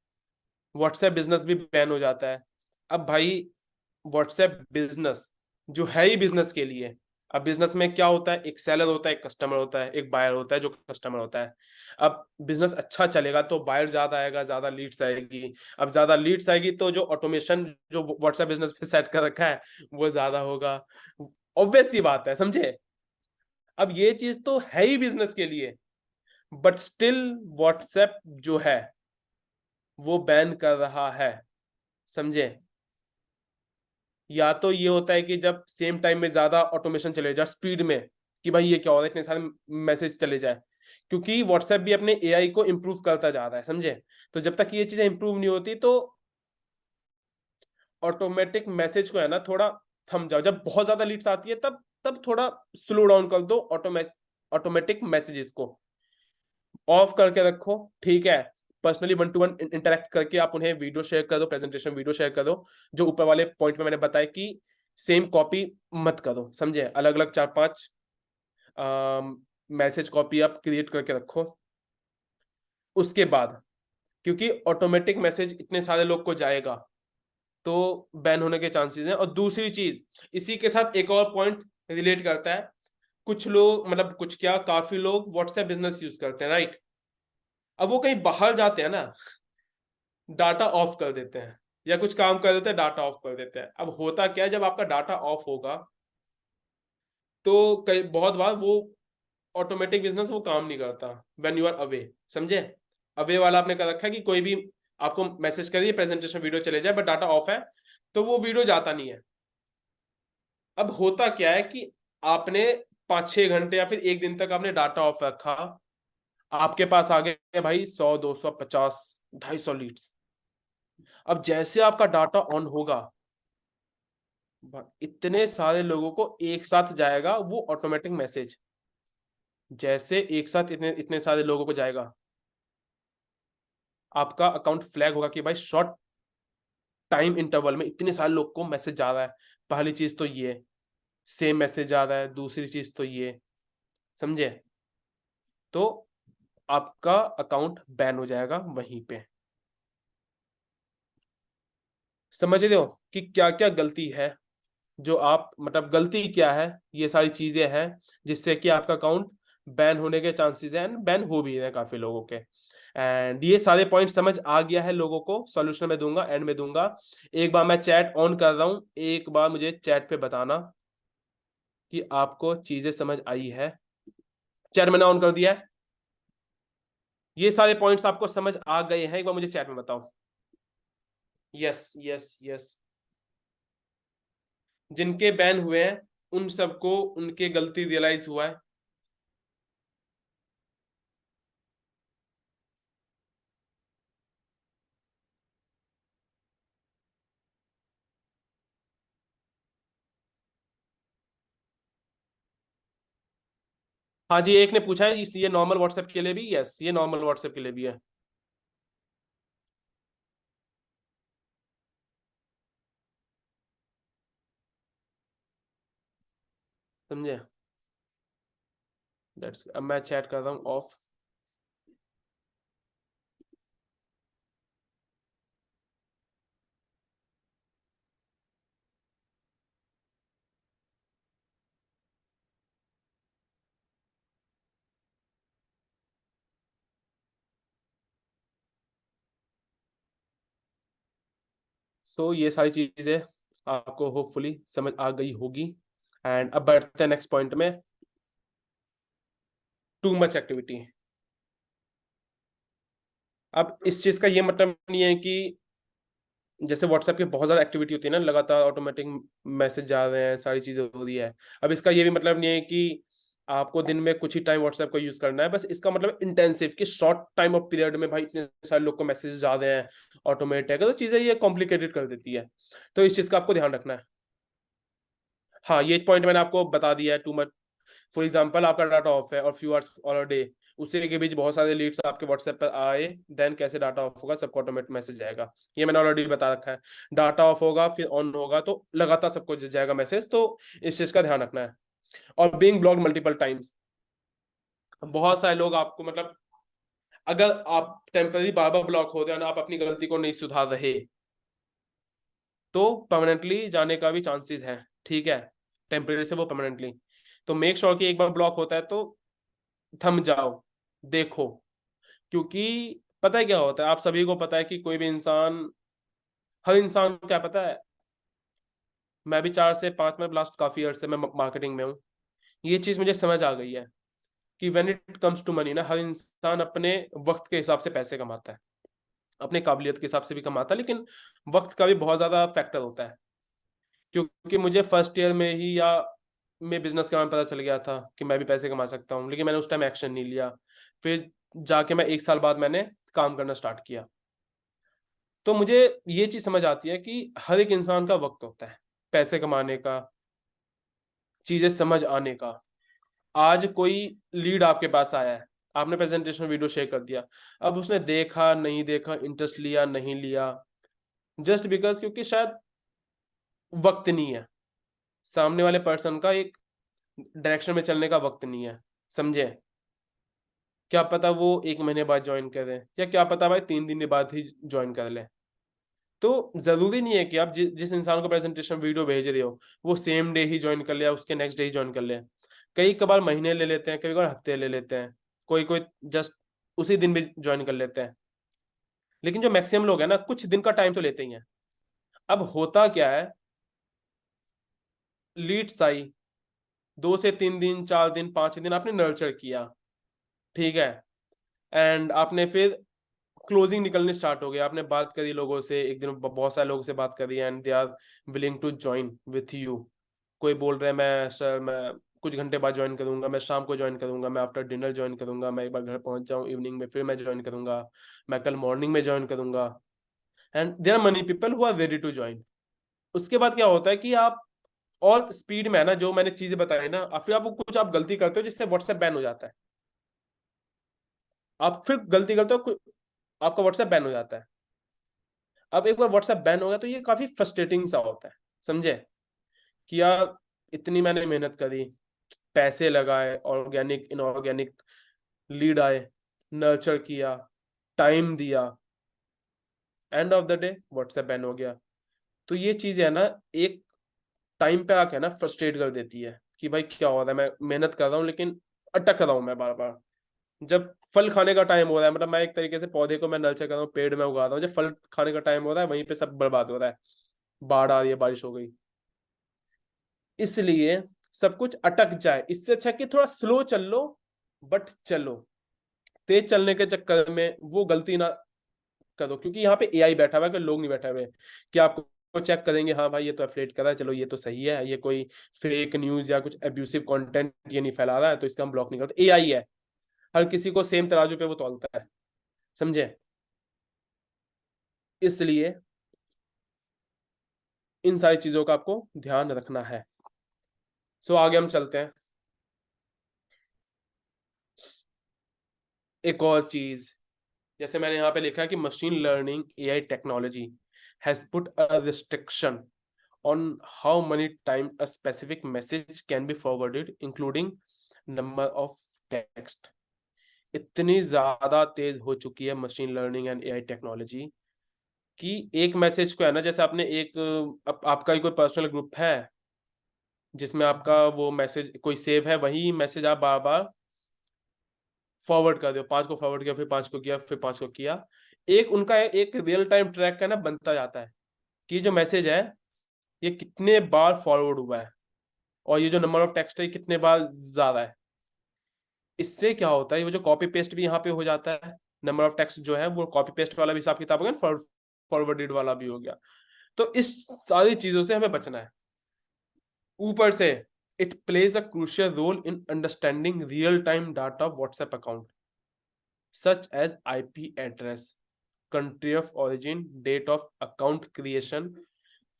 व्हाट्सएप बिजनेस भी बैन हो जाता है। अब भाई व्हाट्सएप बिजनेस जो है ही बिजनेस के लिए, अब बिजनेस में क्या होता है, एक सेलर होता है, एक कस्टमर होता है, एक बायर होता है, जो कस्टमर होता है। अब बिजनेस अच्छा चलेगा तो बायर ज्यादा आएगा, ज्यादा लीड्स आएगी। अब ज्यादा लीड्स आएगी तो जो ऑटोमेशन जो व्हाट्सएप बिजनेस पे सेट कर रखा है वो ज्यादा होगा। ऑब्वियस सी बात है, समझे। अब ये चीज तो है ही बिजनेस के लिए, बट स्टिल व्हाट्सएप जो है वो बैन कर रहा है, समझे। या तो ये होता है कि जब सेम टाइम में ज्यादा ऑटोमेशन चले जाए स्पीड में, कि भाई ये क्या हो रहा है, इतने सारे मैसेज चले जाए, क्योंकि व्हाट्सएप भी अपने एआई को इम्प्रूव करता जा रहा है, समझे। तो जब तक ये चीजें इंप्रूव नहीं होती, तो ऑटोमेटिक मैसेज को है ना थोड़ा थम जाओ। जब बहुत ज्यादा लीड्स आती है तब तब थोड़ा स्लो डाउन कर दो ऑटोमेटिक मैसेजेस को, ऑफ करके रखो, ठीक है। पर्सनली 1 to 1 इंटरेक्ट करके आप उन्हें वीडियो शेयर कर दो, प्रेजेंटेशन वीडियो शेयर कर दो, जो ऊपर वाले पॉइंट में मैंने बताया कि सेम कॉपी मत करो, समझे। अलग अलग 4-5 मैसेज कॉपी आप क्रिएट करके रखो। उसके बाद, क्योंकि ऑटोमेटिक मैसेज इतने सारे लोग को जाएगा, तो बैन होने के चांसेस हैं। और दूसरी चीज, इसी के साथ एक और पॉइंट रिलेट करता है। कुछ लोग, मतलब कुछ क्या, काफी लोग व्हाट्सएप बिजनेस यूज करते हैं, राइट। अब वो कहीं बाहर जाते हैं ना, डाटा ऑफ कर देते हैं, या कुछ काम कर देते हैं, डाटा ऑफ कर देते हैं। अब होता क्या है, जब आपका डाटा ऑफ होगा, तो कई बहुत बार वो ऑटोमेटिक बिजनेस वो काम नहीं करता व्हेन यू आर अवे, समझे। अवे वाला आपने कर रखा है कि कोई भी आपको मैसेज करिए, प्रेजेंटेशन वीडियो चले जाए, बट डाटा ऑफ है, तो वो वीडियो जाता नहीं है। अब होता क्या है कि आपने 5-6 घंटे या फिर एक दिन तक आपने डाटा ऑफ रखा, आपके पास आ गए भाई 100, 200, 50, 250 लीड्स। अब जैसे आपका डाटा ऑन होगा, इतने सारे लोगों को एक साथ जाएगा वो ऑटोमेटिक मैसेज। जैसे एक साथ इतने इतने सारे लोगों को जाएगा, आपका अकाउंट फ्लैग होगा कि भाई शॉर्ट टाइम इंटरवल में इतने सारे लोग को मैसेज जा रहा है। पहली चीज तो ये, सेम मैसेज जा रहा है। दूसरी चीज तो ये, समझे। तो आपका अकाउंट बैन हो जाएगा वहीं पे। समझ रहे हो कि क्या क्या गलती है, जो आप, मतलब गलती क्या है, ये सारी चीजें हैं जिससे कि आपका अकाउंट बैन होने के चांसेस हैं, एंड बैन हो भी रहे हैं काफी लोगों के। एंड ये सारे पॉइंट समझ आ गया है लोगों को, सॉल्यूशन में दूंगा, एंड में दूंगा। एक बार मैं चैट ऑन कर रहा हूं, एक बार मुझे चैट पे बताना कि आपको चीजें समझ आई है। चैट मैंने ऑन कर दिया है, ये सारे पॉइंट्स आपको समझ आ गए हैं, एक बार मुझे चैट में बताओ। Yes, yes, yes. जिनके बैन हुए हैं उन सबको उनके गलती रियलाइज हुआ है। हाँ जी, एक ने पूछा है ये नॉर्मल व्हाट्सएप के लिए भी, यस ये नॉर्मल व्हाट्सएप के लिए भी है। समझे। दैट्स, अब मैं चैट कर रहा हूँ ऑफ। सो ये सारी चीजें आपको होपफुली समझ आ गई होगी। एंड अब बढ़ते हैं नेक्स्ट पॉइंट में, टू मच एक्टिविटी। अब इस चीज का ये मतलब नहीं है कि जैसे व्हाट्सएप की बहुत ज्यादा एक्टिविटी होती है ना, लगातार ऑटोमेटिक मैसेज जा रहे हैं, सारी चीजें हो रही है। अब इसका ये भी मतलब नहीं है कि आपको दिन में कुछ ही टाइम व्हाट्सएप को यूज करना है, बस इसका मतलब इंटेंसिव कि शॉर्ट टाइम ऑफ पीरियड में भाई इतने सारे लोग को मैसेज जा रहे हैं, ऑटोमेट है, तो चीजें ये कॉम्प्लिकेटेड कर देती है। तो इस चीज का आपको ध्यान रखना है। हाँ, ये पॉइंट मैंने आपको बता दिया है, टू मच। फॉर एग्जाम्पल आपका डाटा ऑफ है और फ्यू आवर्स और अ डे, उसी के बीच बहुत सारे लीड्स आपके व्हाट्सएप पर आए, देन कैसे डाटा ऑफ होगा, सबको ऑटोमेट मैसेज जाएगा। ये मैंने ऑलरेडी बता रखा है। डाटा ऑफ होगा फिर ऑन होगा तो लगातार सबको जाएगा मैसेज, तो इस चीज का ध्यान रखना है। और बीइंग ब्लॉक्ड मल्टीपल टाइम्स, बहुत सारे लोग आपको मतलब, अगर आप टेम्पररी बार बार ब्लॉक होते हैं ना, आप अपनी गलती को नहीं सुधार रहे, तो परमानेंटली जाने का भी चांसेस है। ठीक है, टेम्पररी से वो परमानेंटली। तो मेक श्योर कि एक बार ब्लॉक होता है तो थम जाओ, देखो। क्योंकि पता है क्या होता है, आप सभी को पता है कि कोई भी इंसान, हर इंसान क्या पता है, मैं भी 4 से 5 में लास्ट काफी अर्से में मार्केटिंग में हूँ, ये चीज मुझे समझ आ गई है कि when it comes to money ना, हर इंसान अपने वक्त के हिसाब से पैसे कमाता है, अपने काबिलियत के हिसाब से भी कमाता है, लेकिन वक्त का भी बहुत ज्यादा फैक्टर होता है। क्योंकि मुझे फर्स्ट ईयर में ही या मैं बिजनेस के बारे में पता चल गया था कि मैं भी पैसे कमा सकता हूँ, लेकिन मैंने उस टाइम एक्शन नहीं लिया। फिर जाके मैं 1 साल बाद मैंने काम करना स्टार्ट किया। तो मुझे ये चीज समझ आती है कि हर एक इंसान का वक्त होता है पैसे कमाने का, चीजें समझ आने का। आज कोई लीड आपके पास आया है, आपने प्रेजेंटेशन वीडियो शेयर कर दिया, अब उसने देखा नहीं देखा, इंटरेस्ट लिया नहीं लिया, जस्ट बिकॉज क्योंकि शायद वक्त नहीं है, सामने वाले पर्सन का एक डायरेक्शन में चलने का वक्त नहीं है, समझे। क्या पता वो 1 महीने बाद ज्वाइन करे, या क्या पता भाई 3 दिन के बाद ही ज्वाइन कर ले। तो जरूरी नहीं है कि आप जिस इंसान को प्रेजेंटेशन वीडियो भेज रहे हो वो सेम डे ही ज्वाइन कर ले या उसके नेक्स्ट डे ही ज्वाइन कर ले। कई कबार महीने ले लेते हैं, कई बार हफ्ते ले लेते हैं, कोई कोई जस्ट उसी दिन भी ज्वाइन कर लेते हैं। लेकिन जो मैक्सिमम लोग हैं ना, कुछ दिन का टाइम तो लेते ही हैं। अब होता क्या है, लीड्स आई, 2 से 3 दिन, 4 दिन, 5 दिन आपने नर्चर किया, ठीक है, एंड आपने फिर क्लोजिंग निकलने स्टार्ट हो गया, आपने बात करी लोगों से, एक दिन बहुत सारे लोगों से बात करी and they are willing to join with you. कोई बोल रहा है मैं सर मैं कुछ घंटे बाद ज्वाइन करूंगा, मैं शाम को ज्वाइन करूंगा, मैं आफ्टर डिनर ज्वाइन करूंगा, मैं एक बार घर पहुंच जाऊं इवनिंग में फिर मैं ज्वाइन करूंगा, मैं कल मॉर्निंग में ज्वाइन करूंगा। And there are many people who are ready to join. उसके बाद क्या होता है कि आप और स्पीड में है ना, जो मैंने चीजें बताई ना, और फिर आप वो कुछ आप गलती करते हो जिससे व्हाट्सएप बैन हो जाता है। आप फिर गलती करते हो, आपका व्हाट्सएप बैन हो जाता है। अब एक बार व्हाट्सएप बैन हो गया तो ये काफी फ्रस्ट्रेटिंग सा होता है, समझे। कि यार इतनी मैंने मेहनत करी, पैसे लगाए, ऑर्गेनिक इनऑर्गेनिक लीड आए, नर्चर किया, टाइम दिया, end of the day WhatsApp ban हो गया। तो ये चीज है ना, एक टाइम पे आके ना फ्रस्ट्रेट कर देती है कि भाई क्या हो रहा है, मैं मेहनत कर रहा हूँ लेकिन अटक रहा हूँ मैं बार बार। जब फल खाने का टाइम हो रहा है, मतलब मैं एक तरीके से पौधे को मैं नर्चर कर रहा हूँ, पेड़ में उगा रहा हूँ, जब फल खाने का टाइम हो रहा है वहीं पे सब बर्बाद हो रहा है, बाढ़ आ रही है, बारिश हो गई। इसलिए सब कुछ अटक जाए, इससे अच्छा कि थोड़ा स्लो चल लो, बट चलो। तेज चलने के चक्कर में वो गलती ना करो, क्योंकि यहाँ पे एआई बैठा हुआ है, कि लोग नहीं बैठे हुए कि आपको चेक करेंगे, हाँ भाई ये तो एफिलिएट कर रहा है, चलो ये तो सही है, ये कोई फेक न्यूज या कुछ एब्यूसिव कंटेंट ये नहीं फैला रहा है, तो इसका हम ब्लॉक नहीं करते। एआई है, हर किसी को सेम तराजू पे वो तौलता है, समझे। इसलिए इन सारी चीजों का आपको ध्यान रखना है। सो आगे हम चलते हैं। एक और चीज, जैसे मैंने यहाँ पे लिखा है कि machine learning AI technology has put a restriction on how many time a specific message can be forwarded including number of text। इतनी ज्यादा तेज हो चुकी है machine learning and AI technology कि एक मैसेज को है ना, जैसे आपने एक आपका ही कोई पर्सनल ग्रुप है जिसमें आपका वो मैसेज कोई सेव है, वही मैसेज आप बार बार फॉरवर्ड कर दो, 5 को फॉरवर्ड किया, फिर 5 को किया, फिर 5 को किया, एक उनका एक रियल टाइम ट्रैक का ना बनता जाता है। कि जो मैसेज है ये कितने बार फॉरवर्ड हुआ है, और ये जो नंबर ऑफ टेक्स्ट है कितने बार ज्यादा है। इससे क्या होता है, वो जो कॉपी पेस्ट भी यहाँ पे हो जाता है, नंबर ऑफ टेक्स्ट जो है वो कॉपी पेस्ट वाला भी हिसाब किताब हो गया, फॉरवर्डेड वाला भी हो गया। तो इस सारी चीजों से हमें बचना है। ऊपर से it plays a crucial role in understanding real time data WhatsApp account, such as IP address, country of origin, date of account creation,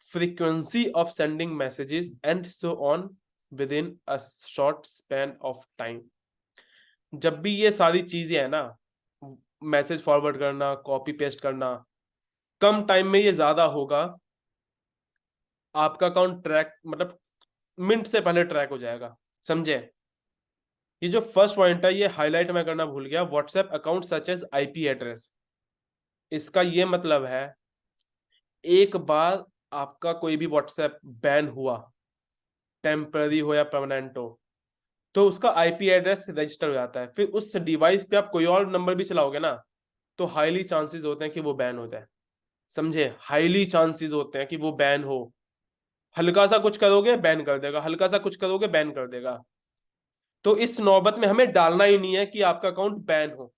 frequency of sending messages, and so on within a short span of time। जब भी ये सारी चीजें है ना, message forward करना, copy paste करना, कम time में ये ज्यादा होगा, आपका अकाउंट ट्रैक मतलब मिनट से पहले ट्रैक हो जाएगा। समझे? ये जो फर्स्ट पॉइंट है ये हाईलाइट मैं करना भूल गया, WhatsApp account such as IP address. इसका ये मतलब है, एक बार आपका कोई भी व्हाट्सएप बैन हुआ, टेम्पररी हो या परमानेंट हो, तो उसका आईपी एड्रेस रजिस्टर हो जाता है। फिर उस डिवाइस पे आप कोई और नंबर भी चलाओगे ना, तो हाईली चांसेस होते हैं कि वो बैन हो जाए। समझे? हाईली चांसेस होते हैं कि वो बैन हो। हल्का सा कुछ करोगे बैन कर देगा, हल्का सा कुछ करोगे बैन कर देगा। तो इस नौबत में हमें डालना ही नहीं है कि आपका अकाउंट बैन हो,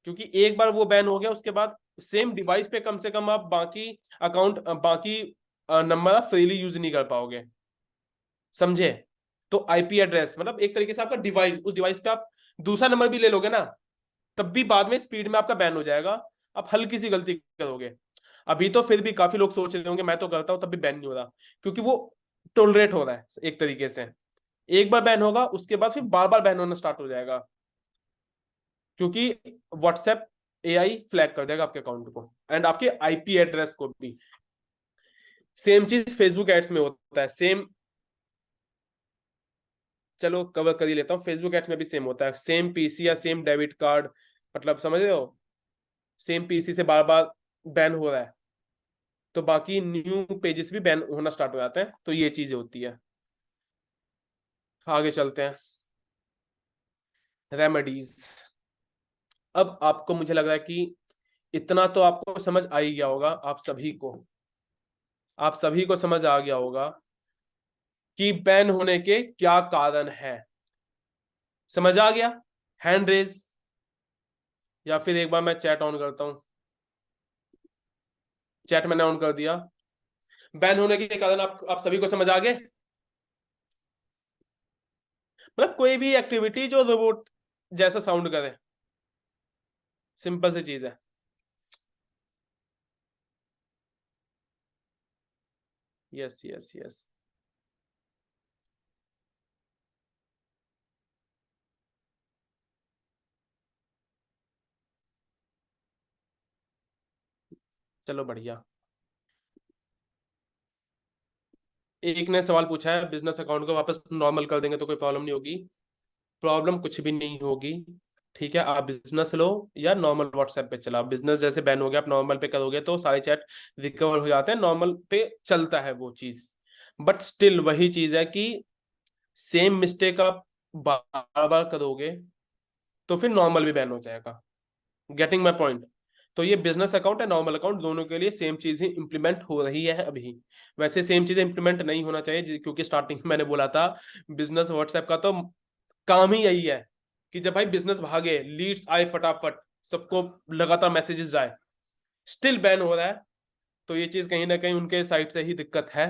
क्योंकि एक बार वो बैन हो गया उसके बाद सेम डिवाइस पे कम से कम आप बाकी अकाउंट, बाकी नंबर आप फ्रीली यूज नहीं कर पाओगे। समझे? तो आईपी एड्रेस मतलब एक तरीके से आपका डिवाइस, उस डिवाइस पे आप दूसरा नंबर भी ले लोगे ना, तब भी बाद में स्पीड में आपका बैन हो जाएगा। आप हल्की सी गलती करोगे, अभी तो फिर भी काफी लोग सोच रहे होंगे मैं तो करता हूं तब भी बैन नहीं हो रहा, क्योंकि वो टोलरेट हो रहा है एक तरीके से। एक बार बैन होगा उसके बाद फिर बार बार बैन होना स्टार्ट हो जाएगा, क्योंकि व्हाट्सएप एआई फ्लैग कर देगा आपके अकाउंट को एंड आपके आईपी एड्रेस को भी। सेम चीज फेसबुक एड्स में होता है, सेम। चलो कवर कर ही लेता हूँ, फेसबुक एड्स में भी सेम होता है, सेम पीसी या सेम डेबिट कार्ड, मतलब समझ रहे हो, सेम पीसी से बार बार बैन हो रहा है, तो बाकी न्यू पेजेस भी बैन होना स्टार्ट हो जाते हैं। तो ये चीजें होती है। आगे चलते हैं, रेमेडीज। अब आपको, मुझे लग रहा है कि इतना तो आपको समझ आ ही गया होगा, आप सभी को समझ आ गया होगा कि बैन होने के क्या कारण है। समझ आ गया? हैंड रेज, या फिर एक बार मैं चैट ऑन करता हूं। चैट मैंने ऑन कर दिया। बैन होने के कारण आप सभी को समझ आ गए? मतलब कोई भी एक्टिविटी जो रोबोट जैसा साउंड करे, सिंपल सी चीज है। Yes yes yes. चलो बढ़िया। एक ने सवाल पूछा है, बिजनेस अकाउंट को वापस नॉर्मल कर देंगे तो कोई प्रॉब्लम नहीं होगी। प्रॉब्लम कुछ भी नहीं होगी। ठीक है, आप बिजनेस लो या नॉर्मल व्हाट्सएप पे चला, बिजनेस जैसे बैन हो गया आप नॉर्मल पे करोगे तो सारे चैट रिकवर हो जाते हैं, नॉर्मल पे चलता है वो चीज। बट स्टिल वही चीज है कि सेम मिस्टेक आप बार बार करोगे तो फिर नॉर्मल भी बैन हो जाएगा। Getting my point? तो ये बिजनेस अकाउंट है नॉर्मल अकाउंट दोनों के लिए सेम चीज ही इंप्लीमेंट हो रही है अभी। वैसे सेम चीजें इंप्लीमेंट नहीं होना चाहिए, क्योंकि स्टार्टिंग में मैंने बोला था बिजनेस व्हाट्सएप का तो काम ही यही है कि जब भाई बिजनेस भागे, लीड्स आए फटाफट, सबको लगातार मैसेजेस जाए, स्टिल बैन हो रहा है। तो ये चीज कहीं ना कहीं उनके साइड से ही दिक्कत है।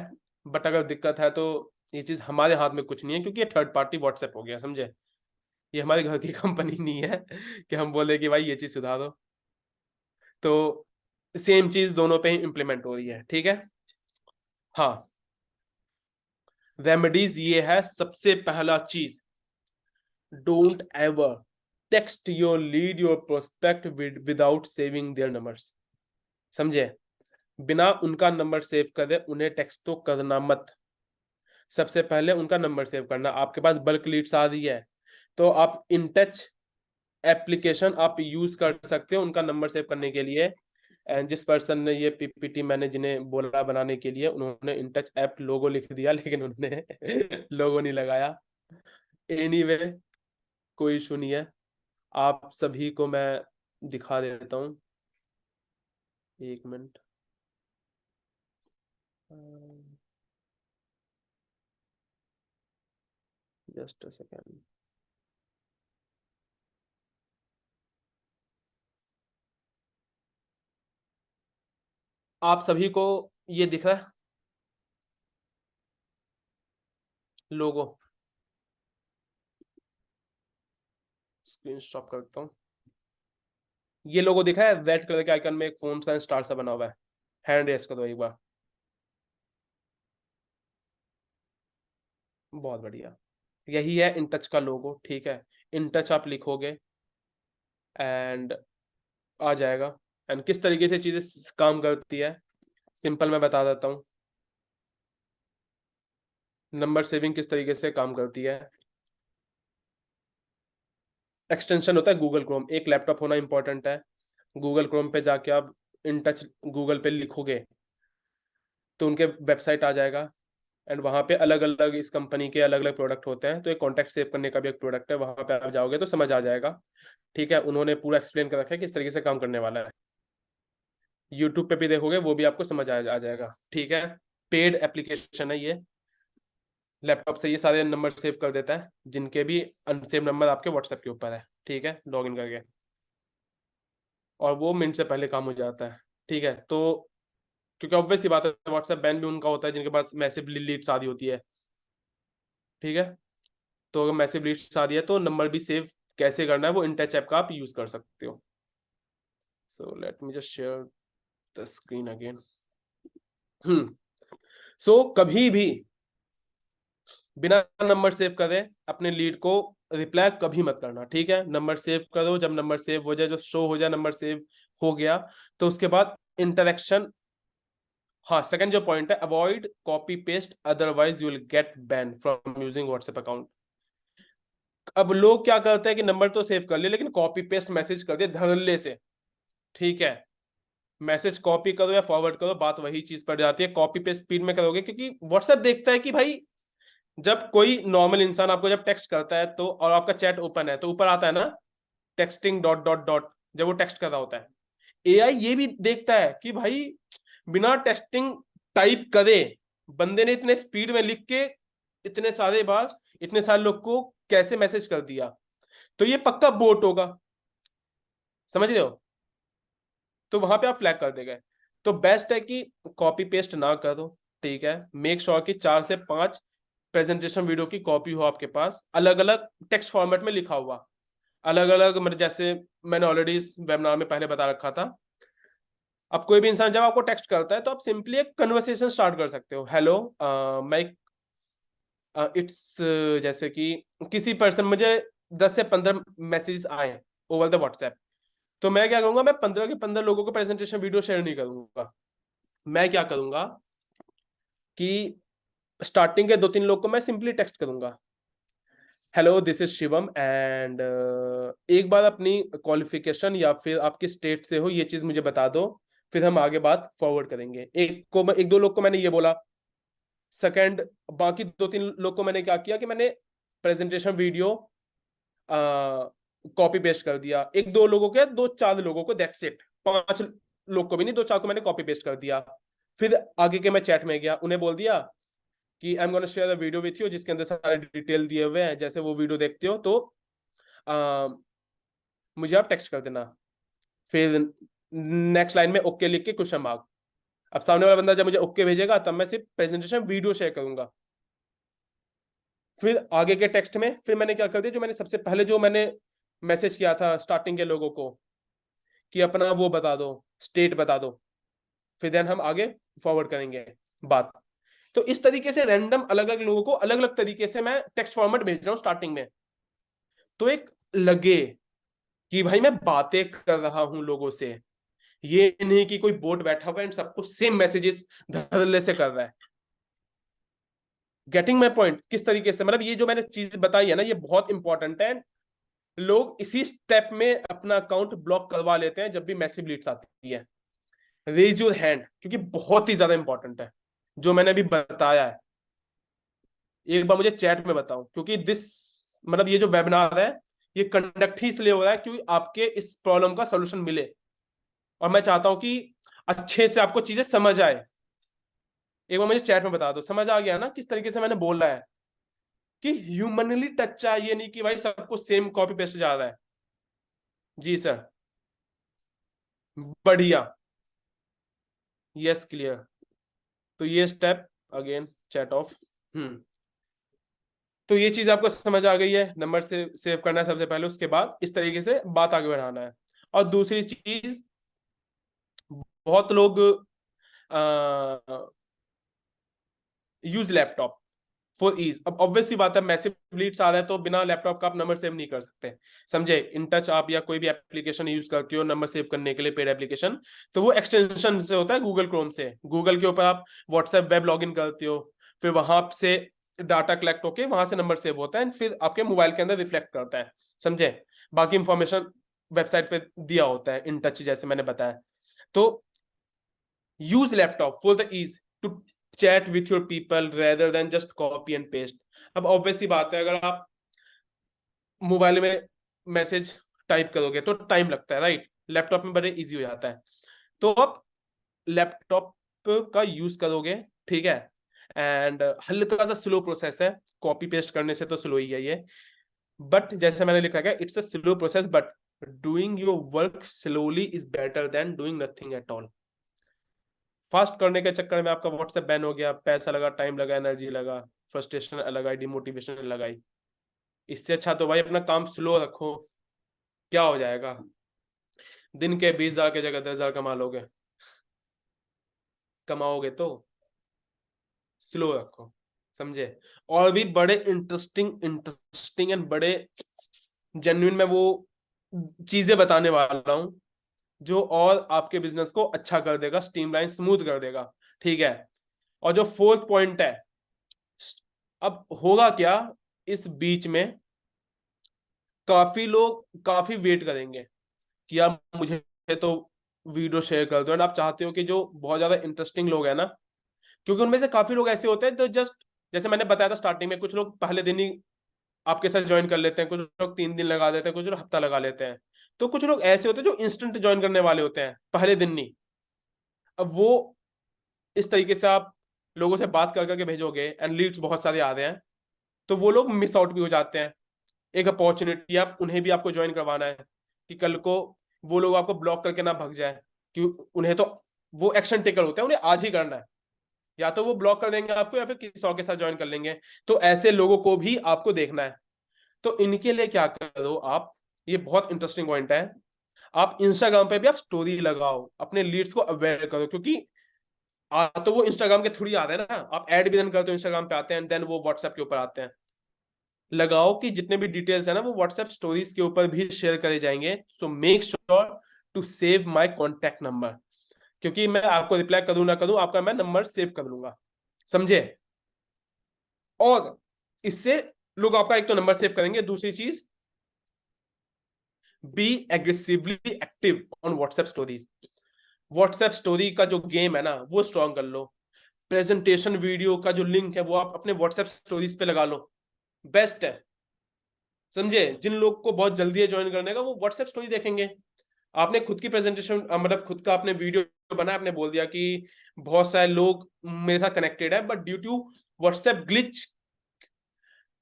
बट अगर दिक्कत है तो ये चीज हमारे हाथ में कुछ नहीं है, क्योंकि ये थर्ड पार्टी व्हाट्सएप हो गया। समझे? ये हमारे घर की कंपनी नहीं है कि हम बोले कि भाई ये चीज सुधारो। तो सेम चीज दोनों पे ही इंप्लीमेंट हो रही है। ठीक है? हाँ, रेमेडीज ये है, सबसे पहला चीज, don't ever text your lead your prospect without saving their numbers. समझे? बिना उनका नंबर सेव करे उन्हें टेक्स्ट तो करना मत। सबसे पहले उनका नंबर सेव करना। आपके पास बल्क लीड्स आ रही है तो आप इन टच एप्लीकेशन आप यूज कर सकते हो उनका नंबर सेव करने के लिए। एंड जिस पर्सन ने ये पीपीटी मैंने जिन्हें बोला बनाने के लिए, उन्होंने इन टच ऐप लोगो लिख दिया लेकिन उन्होंने लोगो नहीं लगाया। एनीवे, कोई इशू नहीं है। आप सभी को मैं दिखा देता हूँ, एक मिनट। Just a second. आप सभी को ये दिख रहा है लोगो? स्क्रीन स्टॉप करता हूँ। ये लोगो दिखा है रेड कलर के आइकन में एक फोन सा स्टार सा बना हुआ है? हैंड रेस करो एक बार। बहुत बढ़िया। यही है इन टच का लोगो, ठीक है। इन टच आप लिखोगे एंड आ जाएगा। एंड किस तरीके से चीजें काम करती है, सिंपल मैं बता देता हूँ। नंबर सेविंग किस तरीके से काम करती है। एक्सटेंशन होता है गूगल क्रोम, एक लैपटॉप होना इंपॉर्टेंट है। गूगल क्रोम पे जाके आप इन टच गूगल पे लिखोगे तो उनके वेबसाइट आ जाएगा। एंड वहां पे अलग अलग इस कंपनी के अलग अलग प्रोडक्ट होते हैं, तो एक कॉन्टैक्ट सेव करने का भी एक प्रोडक्ट है, वहां पे आप जाओगे तो समझ आ जाएगा। ठीक है, उन्होंने पूरा एक्सप्लेन कर रखा है किस तरीके से काम करने वाला है। यूट्यूब पे भी देखोगे वो भी आपको समझ आ जाएगा, ठीक है। पेड एप्लीकेशन है ये। लैपटॉप से ये सारे नंबर सेव कर देता है, जिनके भी अनसेव नंबर आपके व्हाट्सएप के ऊपर है, ठीक है, लॉग इन करके। और वो मिनट से पहले काम हो जाता है, ठीक है। तो क्योंकि ऑब्वियस सी बात है, व्हाट्सएप बैन भी उनका होता है जिनके पास मैसिव लीड्स आदि होती है, ठीक है। तो अगर मैसिव लीड्स आ रही है तो नंबर भी सेव कैसे करना है वो इन टच ऐप का आप यूज कर सकते हो। So let me just share the screen again. Hmm. So कभी भी बिना नंबर सेव करे अपने लीड को रिप्लाई कभी मत करना, ठीक है। नंबर सेव करो, जब नंबर सेव हो जाए, जब शो हो जाए नंबर सेव हो गया, तो उसके बाद इंटरेक्शन। हाँ, सेकंड जो पॉइंट है, avoid copy paste otherwise you will gate ban from using WhatsApp account. अब लोग क्या करते हैं कि नंबर तो सेव कर ले लेकिन कॉपी पेस्ट मैसेज कर दिया धड़ल्ले से, ठीक है। मैसेज कॉपी करो या फॉरवर्ड करो, बात वही चीज पड़ जाती है। कॉपी पेस्ट स्पीड में करोगे क्योंकि व्हाट्सएप देखता है कि भाई जब कोई नॉर्मल इंसान आपको जब टेक्स्ट करता है तो, और आपका चैट ओपन है तो ऊपर आता है ना टेक्सटिंग डॉट डॉट डॉट, जब वो टेक्स्ट कर रहा होता है। एआई ये भी देखता है कि भाई बिना टेक्सटिंग टाइप करे बंदे ने इतने स्पीड में लिख के इतने सारे बार इतने सारे लोग को कैसे मैसेज कर दिया, तो ये पक्का बोट होगा, समझ रहे हो। तो वहां पे आप फ्लैग कर देंगे। तो बेस्ट है कि कॉपी पेस्ट ना करो, ठीक है। मेक श्योर कि 4 से 5 प्रेजेंटेशन वीडियो की कॉपी हो आपके पास, अलग अलग टेक्स्ट फॉर्मेट में लिखा हुआ, अलग अलग, मतलब जैसे मैंने ऑलरेडी इस वेबिनार में पहले बता रखा था। अब कोई भी इंसान जब आपको टेक्स्ट करता है तो आप सिंपली एक कन्वर्सेशन स्टार्ट कर सकते हो। हेलो, मैं इट्स जैसे कि किसी पर्सन, मुझे 10 से 15 मैसेज आए ओवर द व्हाट्सएप, तो मैं क्या करूंगा, मैं 15 के 15 लोगों को प्रेजेंटेशन वीडियो शेयर नहीं करूंगा। मैं क्या करूंगा कि स्टार्टिंग के 2-3 लोग को मैं सिंपली टेक्स्ट करूंगा, hello this is Shivam and एक बार अपनी क्वालिफिकेशन या फिर आपकी स्टेट से हो ये चीज मुझे बता दो, फिर हम आगे बात फॉरवर्ड करेंगे। एक दो लोग को मैंने ये बोला। सेकंड, बाकी 2-3 लोग को मैंने क्या किया कि मैंने प्रेजेंटेशन वीडियो कॉपी पेस्ट कर दिया। एक दो लोगों के, 2-4 लोगों को, दैट्स इट। 5 लोग को भी नहीं, 2-4 को मैंने कॉपी पेस्ट कर दिया। फिर आगे के मैं चैट में गया, उन्हें बोल दिया कि I am gonna share the video with you, जिसके अंदर सारे डिटेल दिए हुए हैं, जैसे वो वीडियो देखते हो तो आ, मुझे आप टेक्स्ट कर देना। फिर नेक्स्ट लाइन में ओके लिख के क्वेश्चन मार्क। अब सामने वाला बंदा जब मुझे ओके भेजेगा तब मैं सिर्फ प्रेजेंटेशन वीडियो शेयर करूंगा। फिर आगे के टेक्स्ट में फिर मैंने क्या कर दिया, जो मैंने सबसे पहले जो मैंने मैसेज किया था स्टार्टिंग के लोगों को कि अपना वो बता दो, स्टेट बता दो, फिर देन हम आगे फॉरवर्ड करेंगे बात। तो इस तरीके से रैंडम अलग अलग लोगों को अलग अलग तरीके से मैं टेक्स्ट फॉर्मेट भेज रहा हूँ स्टार्टिंग में, तो एक लगे कि भाई मैं बातें कर रहा हूं लोगों से, ये नहीं कि कोई बोट बैठा हुआ है एंड सबको सेम मैसेजेस धड़ल्ले से कर रहा है। गेटिंग माई पॉइंट किस तरीके से, मतलब ये जो मैंने चीज बताई है ना ये बहुत इंपॉर्टेंट है। लोग इसी स्टेप में अपना अकाउंट ब्लॉक करवा लेते हैं जब भी मैसिव लीड्स आती है। रेज योर हैंड, क्योंकि बहुत ही ज्यादा इंपॉर्टेंट है जो मैंने अभी बताया है। एक बार मुझे चैट में बताओ, क्योंकि दिस, मतलब ये जो वेबिनार है ये कंडक्ट ही इसलिए हो रहा है क्योंकि आपके इस प्रॉब्लम का सोल्यूशन मिले, और मैं चाहता हूं कि अच्छे से आपको चीजें समझ आए। एक बार मुझे चैट में बता दो, समझ आ गया ना किस तरीके से मैंने बोला है कि ह्यूमनली टच चाहिए, नहीं कि भाई सबको सेम कॉपी पेस्ट जा रहा है। जी सर, बढ़िया, यस क्लियर। तो ये स्टेप अगेन चैट ऑफ। तो ये चीज आपको समझ आ गई है, नंबर से सेव करना है सबसे पहले, उसके बाद इस तरीके से बात आगे बढ़ाना है। और दूसरी चीज, बहुत लोग यूज लैपटॉप फॉर ईज। अब ऑब्वियस सी बात है, मैसिव लीड्स आ रहा है तो बिना लैपटॉप का आप नंबर सेव नहीं कर सकते, समझे। इन टच आप या कोई भी एप्लीकेशन यूज करते हो नंबर सेव करने के लिए, पेड एप्लीकेशन, तो वो एक्सटेंशन से होता है गूगल क्रोम से। गूगल के ऊपर आप व्हाट्सएप वेब लॉगिन करते हो, फिर वहां से डाटा कलेक्ट होके वहां से नंबर सेव होता है, फिर आपके मोबाइल के अंदर रिफ्लेक्ट करता है, समझे। बाकी इंफॉर्मेशन वेबसाइट पे दिया होता है इन टच, जैसे मैंने बताया। तो use laptop for the ease to chat with your people rather than just copy and paste। अब ऑब्वियस सी बात है, अगर आप मोबाइल में मैसेज टाइप करोगे तो टाइम लगता है, राइट। लैपटॉप में बड़े इजी हो जाता है। तो आप लैपटॉप का यूज करोगे, ठीक है। एंड हल्का सा स्लो प्रोसेस है, कॉपी पेस्ट करने से तो स्लो ही है ये, बट जैसे मैंने लिखा है, it's a slow process, but doing your work slowly is better than doing nothing at all. Fast करने के चक्कर में आपका व्हाट्सएप बैन हो गया, पैसा लगा, टाइम लगा, एनर्जी लगा, फ्रस्ट्रेशन लगाई, डिमोटिवेशन लगाई। इससे अच्छा तो भाई अपना काम स्लो रखो, क्या हो जाएगा, दिन के 20,000 की जगह 10,000 कमा लोगे, कमाओगे तो स्लो रखो, समझे। और भी बड़े इंटरेस्टिंग इंटरेस्टिंग एंड बड़े जेन्युइन में वो चीजें बताने वाला हूं जो और आपके बिजनेस को अच्छा कर देगा, स्ट्रीमलाइन स्मूथ कर देगा, ठीक है। और जो फोर्थ पॉइंट है, अब होगा क्या, इस बीच में काफी लोग काफी वेट करेंगे कि यार मुझे तो वीडियो शेयर कर दो, एंड आप चाहते हो कि जो बहुत ज्यादा इंटरेस्टिंग लोग हैं ना, क्योंकि उनमें से काफी लोग ऐसे होते हैं तो जस्ट, जैसे मैंने बताया था स्टार्टिंग में, कुछ लोग पहले दिन ही आपके साथ ज्वाइन कर लेते हैं, कुछ लोग 3 दिन लगा देते हैं, कुछ लोग हफ्ता लगा लेते हैं। तो कुछ लोग ऐसे होते हैं जो इंस्टेंट ज्वाइन करने वाले होते हैं पहले दिन नहीं। अब वो इस तरीके से आप लोगों से बात कर करके भेजोगे एंड लीड्स बहुत सारे आ रहे हैं, तो वो लोग मिस आउट भी हो जाते हैं। एक अपॉर्चुनिटी, आप उन्हें भी आपको ज्वाइन करवाना है कि कल को वो लोग आपको ब्लॉक करके ना भाग जाए, कि उन्हें तो वो एक्शन टेकर होते हैं, उन्हें आज ही करना है, या तो वो ब्लॉक कर देंगे आपको या फिर किसी और के साथ ज्वाइन कर लेंगे। तो ऐसे लोगों को भी आपको देखना है। तो इनके लिए क्या करो आप, ये बहुत इंटरेस्टिंग पॉइंट है, आप इंस्टाग्राम पे भी आप स्टोरी लगाओ, अपने लीड्स को अवेयर करो, क्योंकि तो वो इंस्टाग्राम के थ्रू ही आते हैं ना, आप ऐड भी रन करते हो इंस्टाग्राम पे आते हैं, देन वो व्हाट्सएप के ऊपर आते हैं। लगाओ कि जितने भी डिटेल्स है ना वो व्हाट्सएप स्टोरीज के ऊपर भी शेयर करे जाएंगे। So make sure to save my contact number, क्योंकि मैं आपको रिप्लाई करूं ना करूं, आपका मैं नंबर सेव कर लूंगा, समझे। और इससे लोग आपका एक तो नंबर सेव करेंगे, दूसरी चीज, be aggressively active on WhatsApp stories. WhatsApp story का जो गेम है ना वो स्ट्रॉन्ग कर लो। प्रेजेंटेशन वीडियो का जो लिंक है वो आप अपने व्हाट्सएप स्टोरीज पे लगा लो, बेस्ट है, समझे। जिन लोग को बहुत जल्दी है ज्वाइन करने का, वो व्हाट्सएप स्टोरी देखेंगे। आपने खुद की प्रेजेंटेशन, मतलब खुद का आपने वीडियो बनाया, आपने बोल दिया कि बहुत सारे लोग मेरे साथ कनेक्टेड है, but due to WhatsApp glitch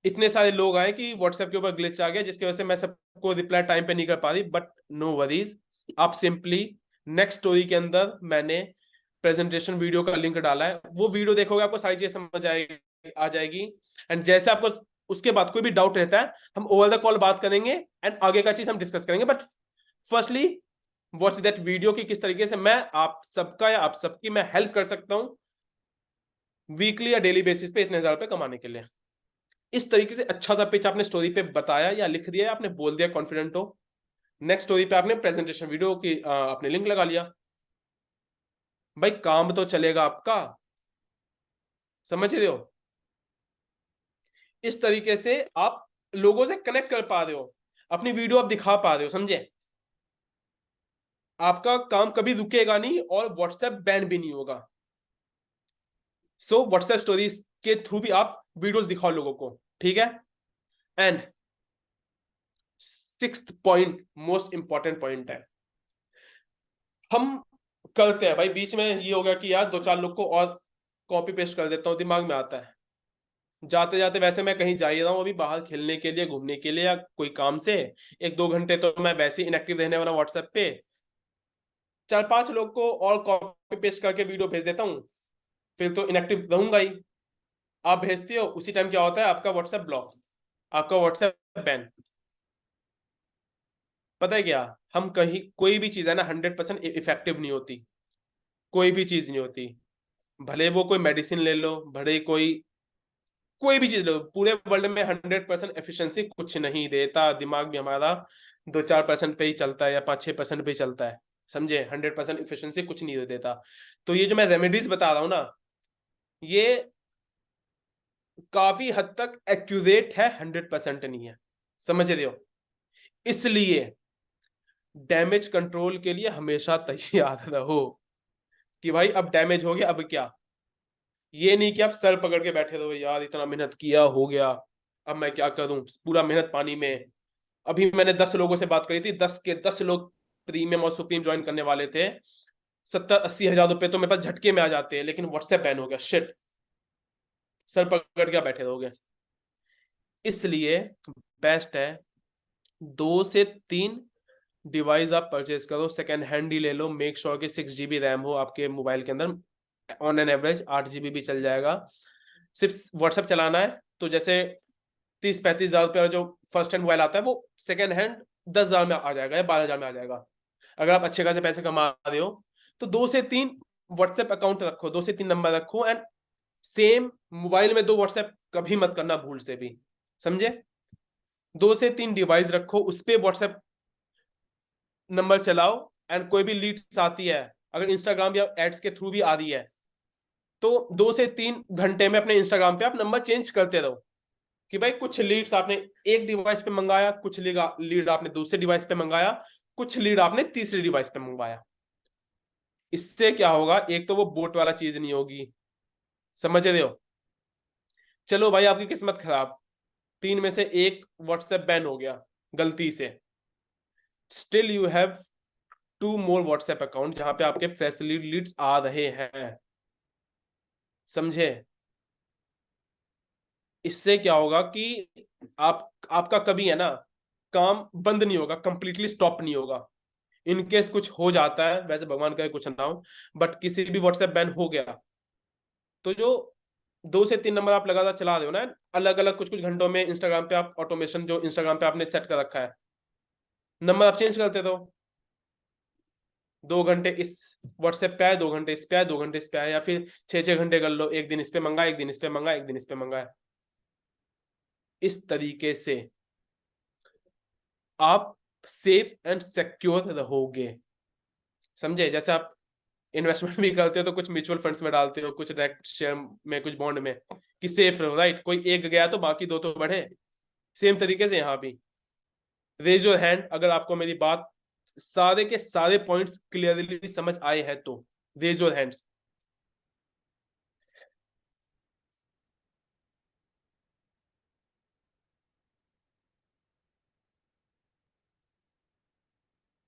इतने सारे लोग आए कि व्हाट्सएप के ऊपर ग्लिच आ गया, जिसकी वजह से मैं सबको रिप्लाई टाइम पे नहीं कर पा रही। बट नो वरीज, आप सिंपली नेक्स्ट स्टोरी के अंदर मैंने प्रेजेंटेशन वीडियो का लिंक डाला है, वो वीडियो देखोगे आपको सारी चीजें समझ आ जाएगी। एंड जैसे आपको उसके बाद कोई भी डाउट रहता है, हम ओवर द कॉल बात करेंगे एंड आगे का चीज हम डिस्कस करेंगे। But firstly what's that video की किस तरीके से मैं आप सबका या आप सबकी मैं हेल्प कर सकता हूं वीकली या डेली बेसिस पे इतने हजार रुपए कमाने के लिए। इस तरीके से अच्छा सा पिच आपने स्टोरी पे बताया या लिख दिया, आपने बोल दिया कॉन्फिडेंट हो, नेक्स्ट स्टोरी पे आपने प्रेजेंटेशन वीडियो की आपने लिंक लगा लिया, भाई काम तो चलेगा आपका, समझ रहे हो। इस तरीके से आप लोगों से कनेक्ट कर पा रहे हो, अपनी वीडियो आप दिखा पा रहे हो, समझे। आपका काम कभी रुकेगा नहीं और व्हाट्सएप बैन भी नहीं होगा। सो व्हाट्सएप स्टोरीज के थ्रू भी आप वीडियोस दिखाओ लोगों को, ठीक है। And sixth point, most important point है, हम करते हैं भाई बीच में ये हो गया कि यार 2-4 लोग को और कॉपी पेस्ट कर देता हूँ, दिमाग में आता है। जाते जाते वैसे मैं कहीं जा ही रहा हूँ अभी बाहर खेलने के लिए, घूमने के लिए, या कोई काम से, 1-2 घंटे तो मैं वैसे ही इनएक्टिव रहने वाला व्हाट्सएप पे, 4-5 लोग को और कॉपी पेस्ट करके वीडियो भेज देता हूँ, फिर तो इनएक्टिव रहूंगा ही। आप भेजते हो उसी टाइम क्या होता है, आपका व्हाट्सएप ब्लॉक, आपका व्हाट्सएप बैन। पता है क्या, हम कहीं कोई भी चीज है ना 100% इफेक्टिव नहीं होती, कोई भी चीज नहीं होती। भले वो कोई मेडिसिन ले लो, भले कोई भी चीज लो, पूरे वर्ल्ड में 100% एफिशिएंसी कुछ नहीं देता। दिमाग भी हमारा 2-4% पे ही चलता है, या 5-6% पे ही चलता है, समझे। 100% एफिशिएंसी कुछ नहीं देता। तो ये जो मैं रेमेडीज बता रहा हूँ ना, ये काफी हद तक एक्यूरेट है, 100% नहीं है, समझ रहे हो। इसलिए डैमेज कंट्रोल के लिए हमेशा तैयार रहो कि भाई अब डैमेज हो गया, अब क्या। ये नहीं कि आप सर पकड़ के बैठे रहो, यार इतना मेहनत किया हो गया, अब मैं क्या करूं, पूरा मेहनत पानी में। अभी मैंने 10 लोगों से बात करी थी, 10 के 10 लोग प्रीमियम और सुप्रीम ज्वाइन करने वाले थे। 70-80 हजार रुपए तो मेरे पास झटके में आ जाते हैं, लेकिन व्हाट्सएप बैन हो गया, शिट। सर पकड़ के बैठे रहोगे। इसलिए बेस्ट है 2 से 3 डिवाइस आप परचेज करो, सेकेंड हैंड ही ले लो। मेक श्योर कि 6 GB रैम हो आपके मोबाइल के अंदर, ऑन एन एवरेज 8 GB भी चल जाएगा। सिर्फ व्हाट्सएप चलाना है तो जैसे 30-35 हजार रुपये जो फर्स्ट हैंड मोबाइल आता है, वो सेकेंड हैंड 10 हजार में आ जाएगा या 12 हजार में आ जाएगा। अगर आप अच्छे खासे पैसे कमा रहे हो तो 2 से 3 व्हाट्सएप अकाउंट रखो, 2 से 3 नंबर रखो, एंड सेम मोबाइल में 2 व्हाट्सएप कभी मत करना भूल से भी, समझे। 2 से 3 डिवाइस रखो, उस पर व्हाट्सएप नंबर चलाओ, एंड कोई भी लीड्स आती है, अगर इंस्टाग्राम या एड्स के थ्रू भी आ रही है, तो 2 से 3 घंटे में अपने इंस्टाग्राम पे आप नंबर चेंज करते रहो कि भाई कुछ लीड्स आपने एक डिवाइस पे मंगाया, कुछ लीड आपने दूसरे डिवाइस पे मंगाया, कुछ लीड आपने तीसरे डिवाइस पे मंगवाया। इससे क्या होगा, एक तो वो बोट वाला चीज नहीं होगी, समझ रहे हो। चलो भाई आपकी किस्मत खराब, 3 में से 1 व्हाट्सएप बैन हो गया गलती से, still you have 2 more WhatsApp account जहां पे आपके फ्रेश लीड्स आ रहे हैं, समझे। इससे क्या होगा कि आपका कभी है ना काम बंद नहीं होगा, कंप्लीटली स्टॉप नहीं होगा। इनकेस कुछ हो जाता है, वैसे भगवान करे कुछ ना हो, बट किसी भी व्हाट्सएप बैन हो गया, तो जो 2 से 3 नंबर आप लगातार चला रहे हो ना, अलग अलग कुछ कुछ घंटों में इंस्टाग्राम पे आप ऑटोमेशन जो इंस्टाग्राम पे आपने सेट कर रखा है, नंबर आप चेंज करते रहो। 2 घंटे इस व्हाट्सएप पे आए, 2 घंटे इस पे आए, 2 घंटे इस पे आए, या फिर 6-6 घंटे कर लो, एक दिन इस पे मंगा, एक दिन इस पे मंगा, एक दिन इस पे मंगा। इस तरीके से आप सेफ एंड सिक्योर रहोगे, समझे। जैसे आप इन्वेस्टमेंट भी करते हो तो कुछ म्यूचुअल फंड्स में डालते हो, कुछ डायरेक्ट शेयर में, कुछ बॉन्ड में, कि सेफ रहो, राइट। कोई एक गया तो बाकी 2 तो बढ़े। सेम तरीके से यहाँ भी, रेज योर हैंड अगर आपको मेरी बात सारे के सारे पॉइंट्स क्लियरली समझ आए हैं तो, रेज योर हैंड्स।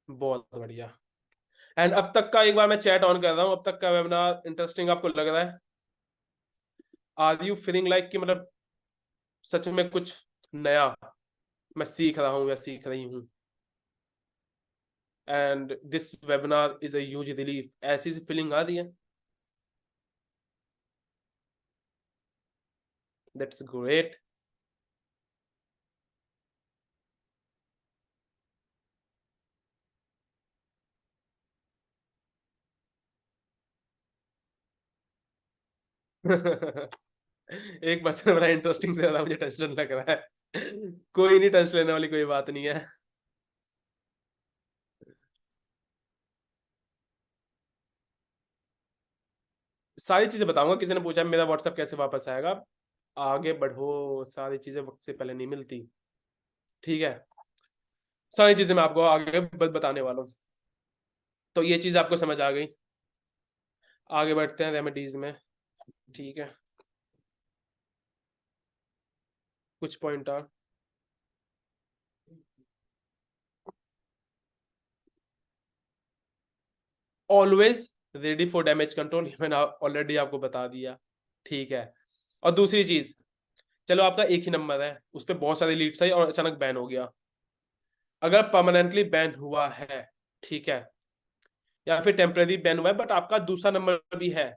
बहुत बढ़िया। एंड अब तक का, एक बार मैं चैट ऑन कर रहा हूँ, अब तक का वेबिनार इंटरेस्टिंग आपको लग रहा है? आर यू फीलिंग लाइक कि मतलब सच में कुछ नया मैं सीख रहा हूँ या सीख रही हूँ, and this webinar is a huge relief, ऐसी सी फीलिंग आ रही है? That's great. एक पर्सन बड़ा इंटरेस्टिंग से ज्यादा मुझे टेंशन लग रहा है। कोई नहीं, टेंशन लेने वाली कोई बात नहीं है। सारी चीजें बताऊंगा, किसी ने पूछा मेरा व्हाट्सएप कैसे वापस आएगा, आगे बढ़ो, सारी चीजें वक्त से पहले नहीं मिलती, ठीक है। सारी चीजें मैं आपको आगे बताने वाला हूँ। तो ये चीज आपको समझ आ गई, आगे बढ़ते हैं रेमेडीज में, ठीक है। कुछ पॉइंट और, always ready for damage control, मैंने ऑलरेडी आपको बता दिया। ठीक है। और दूसरी चीज, चलो आपका एक ही नंबर है, उस पर बहुत सारी लीड्स आई और अचानक बैन हो गया। अगर परमानेंटली बैन हुआ है, ठीक है, या फिर टेम्परेरी बैन हुआ है बट आपका दूसरा नंबर भी है,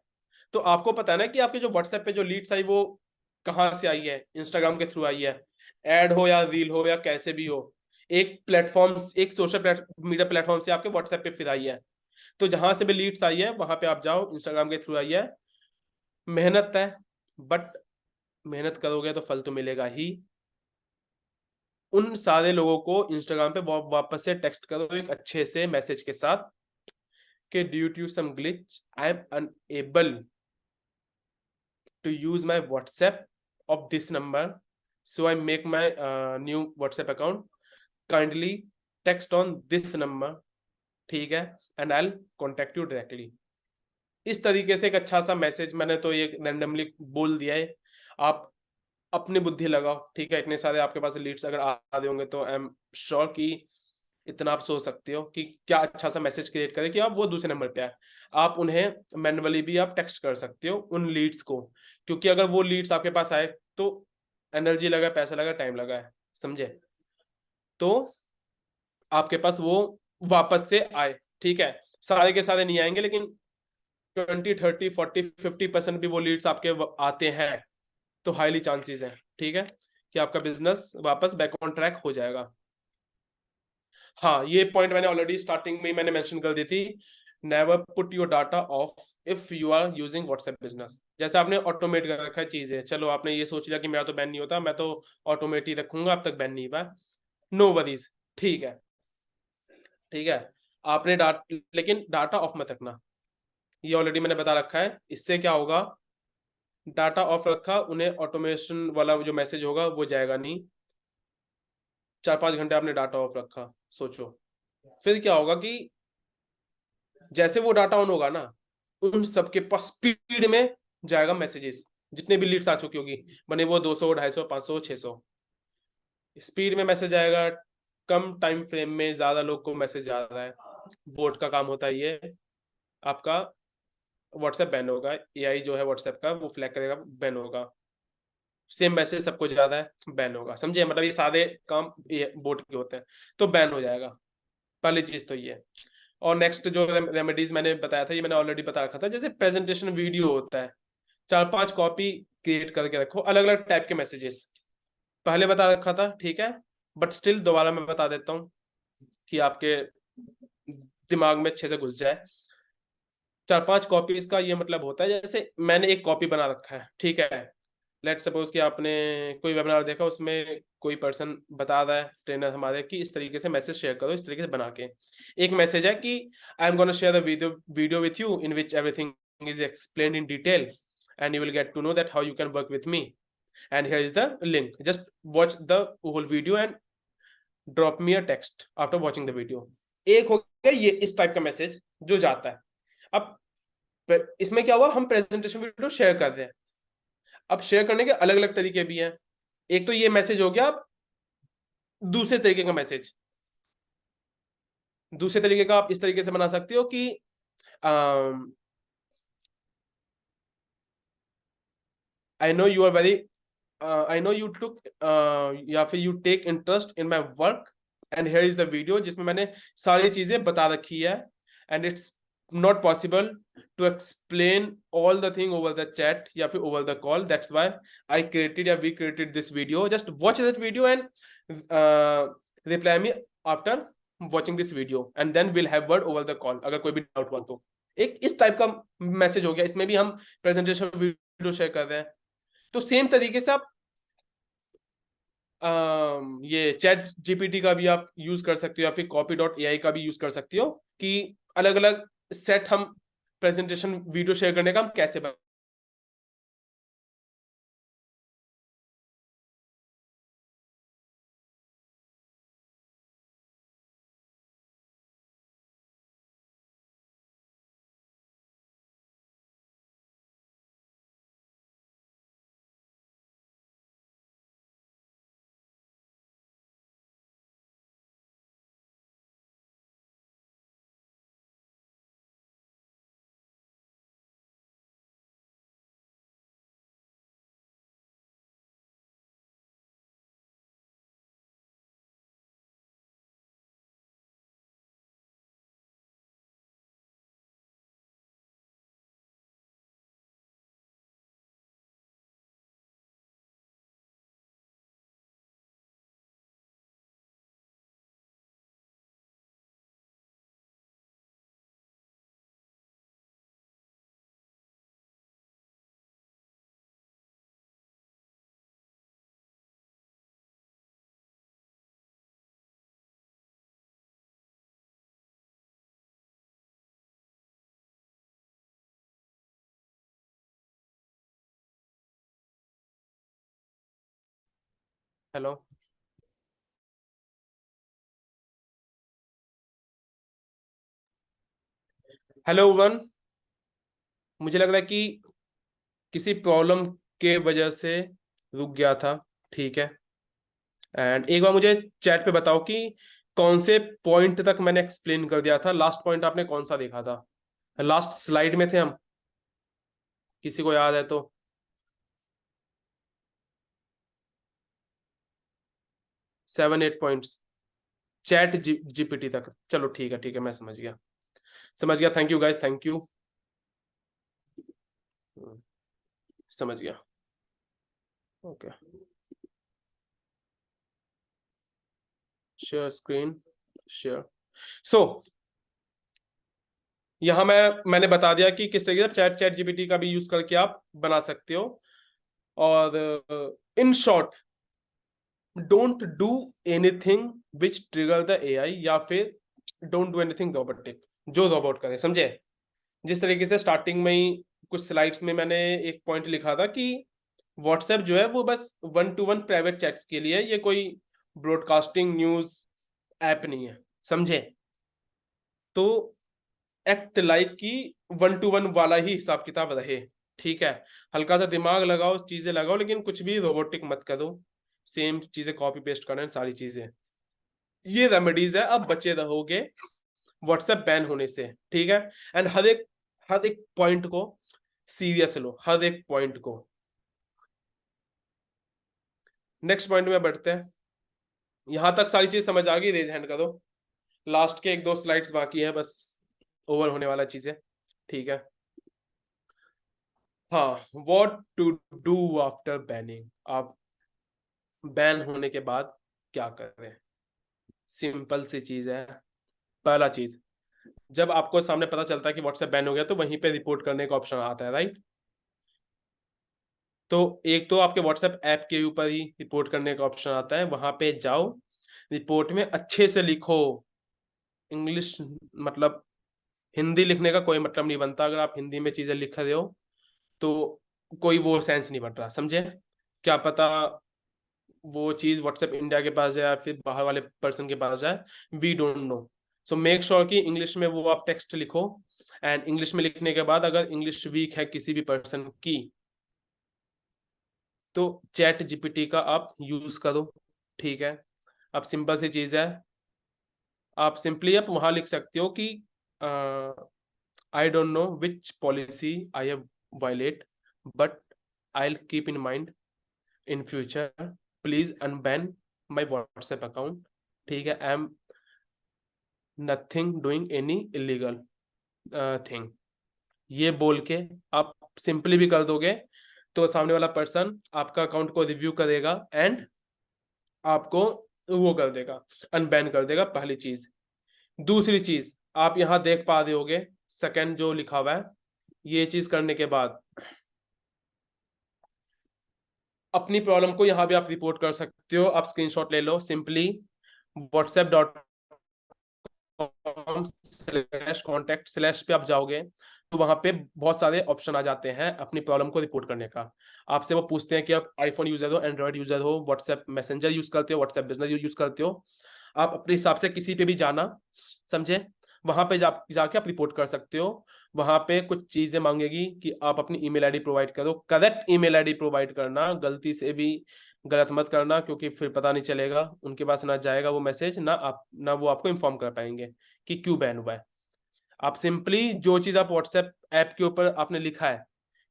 तो आपको पता है ना कि आपके जो व्हाट्सएप पे जो लीड्स आई वो कहाँ से आई है, इंस्टाग्राम के थ्रू आई है, एड हो या रील हो या कैसे भी हो, एक प्लेटफॉर्म, एक सोशल मीडिया प्लेटफॉर्म से आपके व्हाट्सएप पे फिर आई है। तो जहां से भी लीड्स आई है वहां पे आप जाओ, इंस्टाग्राम के थ्रू आई है, मेहनत है, बट मेहनत करोगे तो फल तो मिलेगा ही। उन सारे लोगों को इंस्टाग्राम पे वापस से टेक्स्ट करो एक अच्छे से मैसेज के साथ कि due to some glitch I am unable to use my WhatsApp of this number, so I make my new WhatsApp account, kindly text on this number, ठीक है, and eye contact you directly. इस तरीके से एक अच्छा सा message मैंने तो ये रैंडमली बोल दिया है। आप अपनी बुद्धि लगाओ, ठीक है, इतने सारे आपके पास लीड्स अगर आ रहे होंगे तो आई एम श्योर कि इतना आप सोच सकते हो कि क्या अच्छा सा मैसेज क्रिएट करें कि आप वो दूसरे नंबर पे आए। आप उन्हें मैन्युअली भी आप टेक्स्ट कर सकते हो उन लीड्स को, क्योंकि अगर वो लीड्स आपके पास आए तो एनर्जी लगा, पैसा लगा, टाइम लगा है, समझे, तो आपके पास वो वापस से आए। ठीक है, सारे के सारे नहीं आएंगे लेकिन 20, 30, 40, 50% भी वो लीड्स आपके आते हैं तो हाईली चांसेस है, ठीक है, कि आपका बिजनेस वापस बैक ऑन ट्रैक हो जाएगा। हाँ, ये पॉइंट मैंने ऑलरेडी स्टार्टिंग में ही मैंने मेंशन कर दी थी। Never put your data off if you are using WhatsApp business. जैसे आपने ऑटोमेट कर रखा है चीजें, चलो आपने ये सोच लिया कि मेरा तो बैन नहीं होता, मैं तो ऑटोमेट ही रखूंगा, अब तक बैन नहीं हुआ, नो वरीज, ठीक है, ठीक है, आपने लेकिन डाटा ऑफ मत रखना, ये ऑलरेडी मैंने बता रखा है। इससे क्या होगा, डाटा ऑफ रखा, उन्हें ऑटोमेशन वाला जो मैसेज होगा वो जाएगा नहीं। 4-5 घंटे आपने डाटा ऑफ रखा, सोचो फिर क्या होगा कि जैसे वो डाटा ऑन होगा ना, उन सबके पास स्पीड में जाएगा मैसेजेस, जितने भी लीड्स आ चुकी होगी, बने वो 200, 250, 500, 600, स्पीड में मैसेज आएगा। कम टाइम फ्रेम में ज्यादा लोग को मैसेज आ रहा है, बोट का काम होता है ये। आपका व्हाट्सएप बैन होगा, एआई जो है व्हाट्सएप का वो फ्लैग करेगा, बैन होगा। सेम मैसेज सबको ज्यादा है, बैन होगा, समझे, मतलब ये सारे काम ये बोट के होते हैं, तो बैन हो जाएगा। पहली चीज तो ये है। और नेक्स्ट जो रेमेडीज मैंने बताया था, ये मैंने ऑलरेडी बता रखा था। जैसे प्रेजेंटेशन वीडियो होता है, 4-5 कॉपी क्रिएट करके रखो, अलग अलग टाइप के मैसेजेस, पहले बता रखा था, ठीक है, बट स्टिल दोबारा मैं बता देता हूँ कि आपके दिमाग में अच्छे से घुस जाए। 4-5 कॉपीज का ये मतलब होता है, जैसे मैंने एक कॉपी बना रखा है, ठीक है, लेट सपोज कि आपने कोई वेबिनार देखा, उसमें कोई पर्सन बता रहा है, ट्रेनर हमारे, कि इस तरीके से मैसेज शेयर करो, इस तरीके से बना के। एक मैसेज है कि I am gonna share the video with you in which everything is explained in detail and you will get to know that how you can work with me and here is the link, just watch the whole video and drop me a text after watching the video. एक हो गया ये इस type का message जो जाता है। अब इसमें क्या हुआ, हम प्रेजेंटेशन वीडियो शेयर कर रहे हैं। अब शेयर करने के अलग अलग तरीके भी हैं। एक तो ये मैसेज हो गया, आप दूसरे तरीके का मैसेज, दूसरे तरीके का आप इस तरीके से बना सकते हो कि I know you are very, I know you took, या फिर you take interest in my work and here is the video, जिसमें मैंने सारी चीजें बता रखी है and it's not possible to explain all the thing over the chat या फिर over the call, that's why I created या we created this video, just watch that video and reply me after watching this video and then we'll have word over the call अगर कोई भी doubt हुआ तो। एक इस type का message हो गया, इसमें भी हम प्रेजेंटेशन वीडियो शेयर कर रहे हैं। तो सेम तरीके से आप ये चैट जीपीटी का भी आप यूज कर सकते हो या फिर copy.ai का भी यूज कर सकते हो कि अलग अलग सेट हम प्रेजेंटेशन वीडियो शेयर करने का हम कैसे हेलो, हेलो वन। मुझे लग रहा है कि किसी प्रॉब्लम के वजह से रुक गया था, ठीक है। एंड एक बार मुझे चैट पे बताओ कि कौन से पॉइंट तक मैंने एक्सप्लेन कर दिया था। लास्ट पॉइंट आपने कौन सा देखा था? लास्ट स्लाइड में थे हम, किसी को याद है तो? 7-8 पॉइंट्स, चैट जीपीटी तक। चलो ठीक है, ठीक है, मैं समझ गया, समझ गया। Thank you guys, thank you. समझ गया। Okay, share screen, share. So यहाँ मैंने बता दिया कि किस तरीके से चैट चैट जीपीटी का भी यूज करके आप बना सकते हो। और in short, don't do anything which trigger the AI, या फिर डोंट डू एनीथिंग रोबोटिक, जो रोबोट करे, समझे? जिस तरीके से स्टार्टिंग में ही कुछ स्लाइड्स में मैंने एक पॉइंट लिखा था कि व्हाट्सएप जो है वो बस 1-to-1 प्राइवेट चैट्स के लिए है, ये कोई ब्रॉडकास्टिंग न्यूज ऐप नहीं है, समझे? तो एक्ट लाइक की 1-to-1 वाला ही हिसाब किताब रहे, ठीक है। हल्का सा दिमाग लगाओ, चीजें लगाओ, लेकिन कुछ भी रोबोटिक मत करो। सेम चीजें कॉपी पेस्ट करना, सारी चीजें, ये रेमेडीज है। अब बचे रहोगे व्हाट्सएप बैन होने से, ठीक है। एंड हर एक पॉइंट को सीरियस लो, हर एक पॉइंट को। नेक्स्ट पॉइंट में बढ़ते हैं। यहां तक सारी चीज समझ आ गई? रेज हैंड करो। लास्ट के 1-2 स्लाइड्स बाकी है बस, ओवर होने वाला चीजें, ठीक है। हाँ, what to do after banning. आप बैन होने के बाद क्या करें? सिंपल सी चीज है। पहला चीज, जब आपको सामने पता चलता है कि व्हाट्सएप बैन हो गया, तो वहीं पे रिपोर्ट करने का ऑप्शन आता है, राइट? तो एक तो आपके व्हाट्सएप ऐप के ऊपर ही रिपोर्ट करने का ऑप्शन आता है, वहां पे जाओ, रिपोर्ट में अच्छे से लिखो। इंग्लिश मतलब, हिंदी लिखने का कोई मतलब नहीं बनता। अगर आप हिंदी में चीजें लिख रहे हो तो कोई वो सेंस नहीं बन रहा, समझे? क्या पता वो चीज व्हाट्सएप इंडिया के पास जाए या फिर बाहर वाले पर्सन के पास जाए, we don't know. So make sure कि इंग्लिश में वो आप टेक्स्ट लिखो। एंड इंग्लिश में लिखने के बाद अगर इंग्लिश वीक है किसी भी पर्सन की, तो चैट जीपीटी का आप यूज करो, ठीक है। अब सिंपल सी चीज है, आप सिंपली आप वहां लिख सकते हो कि I don't know which policy I have violate, but I will keep in mind in future, please unban my WhatsApp account, ठीक है। I am nothing doing any illegal thing. ये बोल के आप सिंपली भी कर दोगे, तो सामने वाला पर्सन आपका अकाउंट को रिव्यू करेगा एंड आपको वो कर देगा, अनबैन कर देगा, पहली चीज। दूसरी चीज, आप यहां देख पा रहे होगे सेकंड जो लिखा हुआ है, ये चीज करने के बाद अपनी प्रॉब्लम को यहां भी आप रिपोर्ट कर सकते हो। आप स्क्रीनशॉट ले लो, सिंपली whatsapp.com/contact/ पे आप जाओगे, तो वहां पे बहुत सारे ऑप्शन आ जाते हैं अपनी प्रॉब्लम को रिपोर्ट करने का। आपसे वो पूछते हैं कि आप आईफोन यूजर हो, एंड्रॉइड यूजर हो, व्हाट्सएप मैसेंजर यूज करते हो, व्हाट्सएप बिजनेस यूज करते हो। आप अपने हिसाब से किसी पे भी जाना, समझे? वहां पे जाके आप रिपोर्ट कर सकते हो। वहां पे कुछ चीजें मांगेगी कि आप अपनी ईमेल आईडी प्रोवाइड करो। करेक्ट ईमेल आईडी प्रोवाइड करना, गलती से भी गलत मत करना, क्योंकि फिर पता नहीं चलेगा, उनके पास ना जाएगा वो मैसेज, ना वो आपको इन्फॉर्म कर पाएंगे कि क्यों बैन हुआ है। आप सिंपली जो चीज आप व्हाट्सएप ऐप के ऊपर आपने लिखा है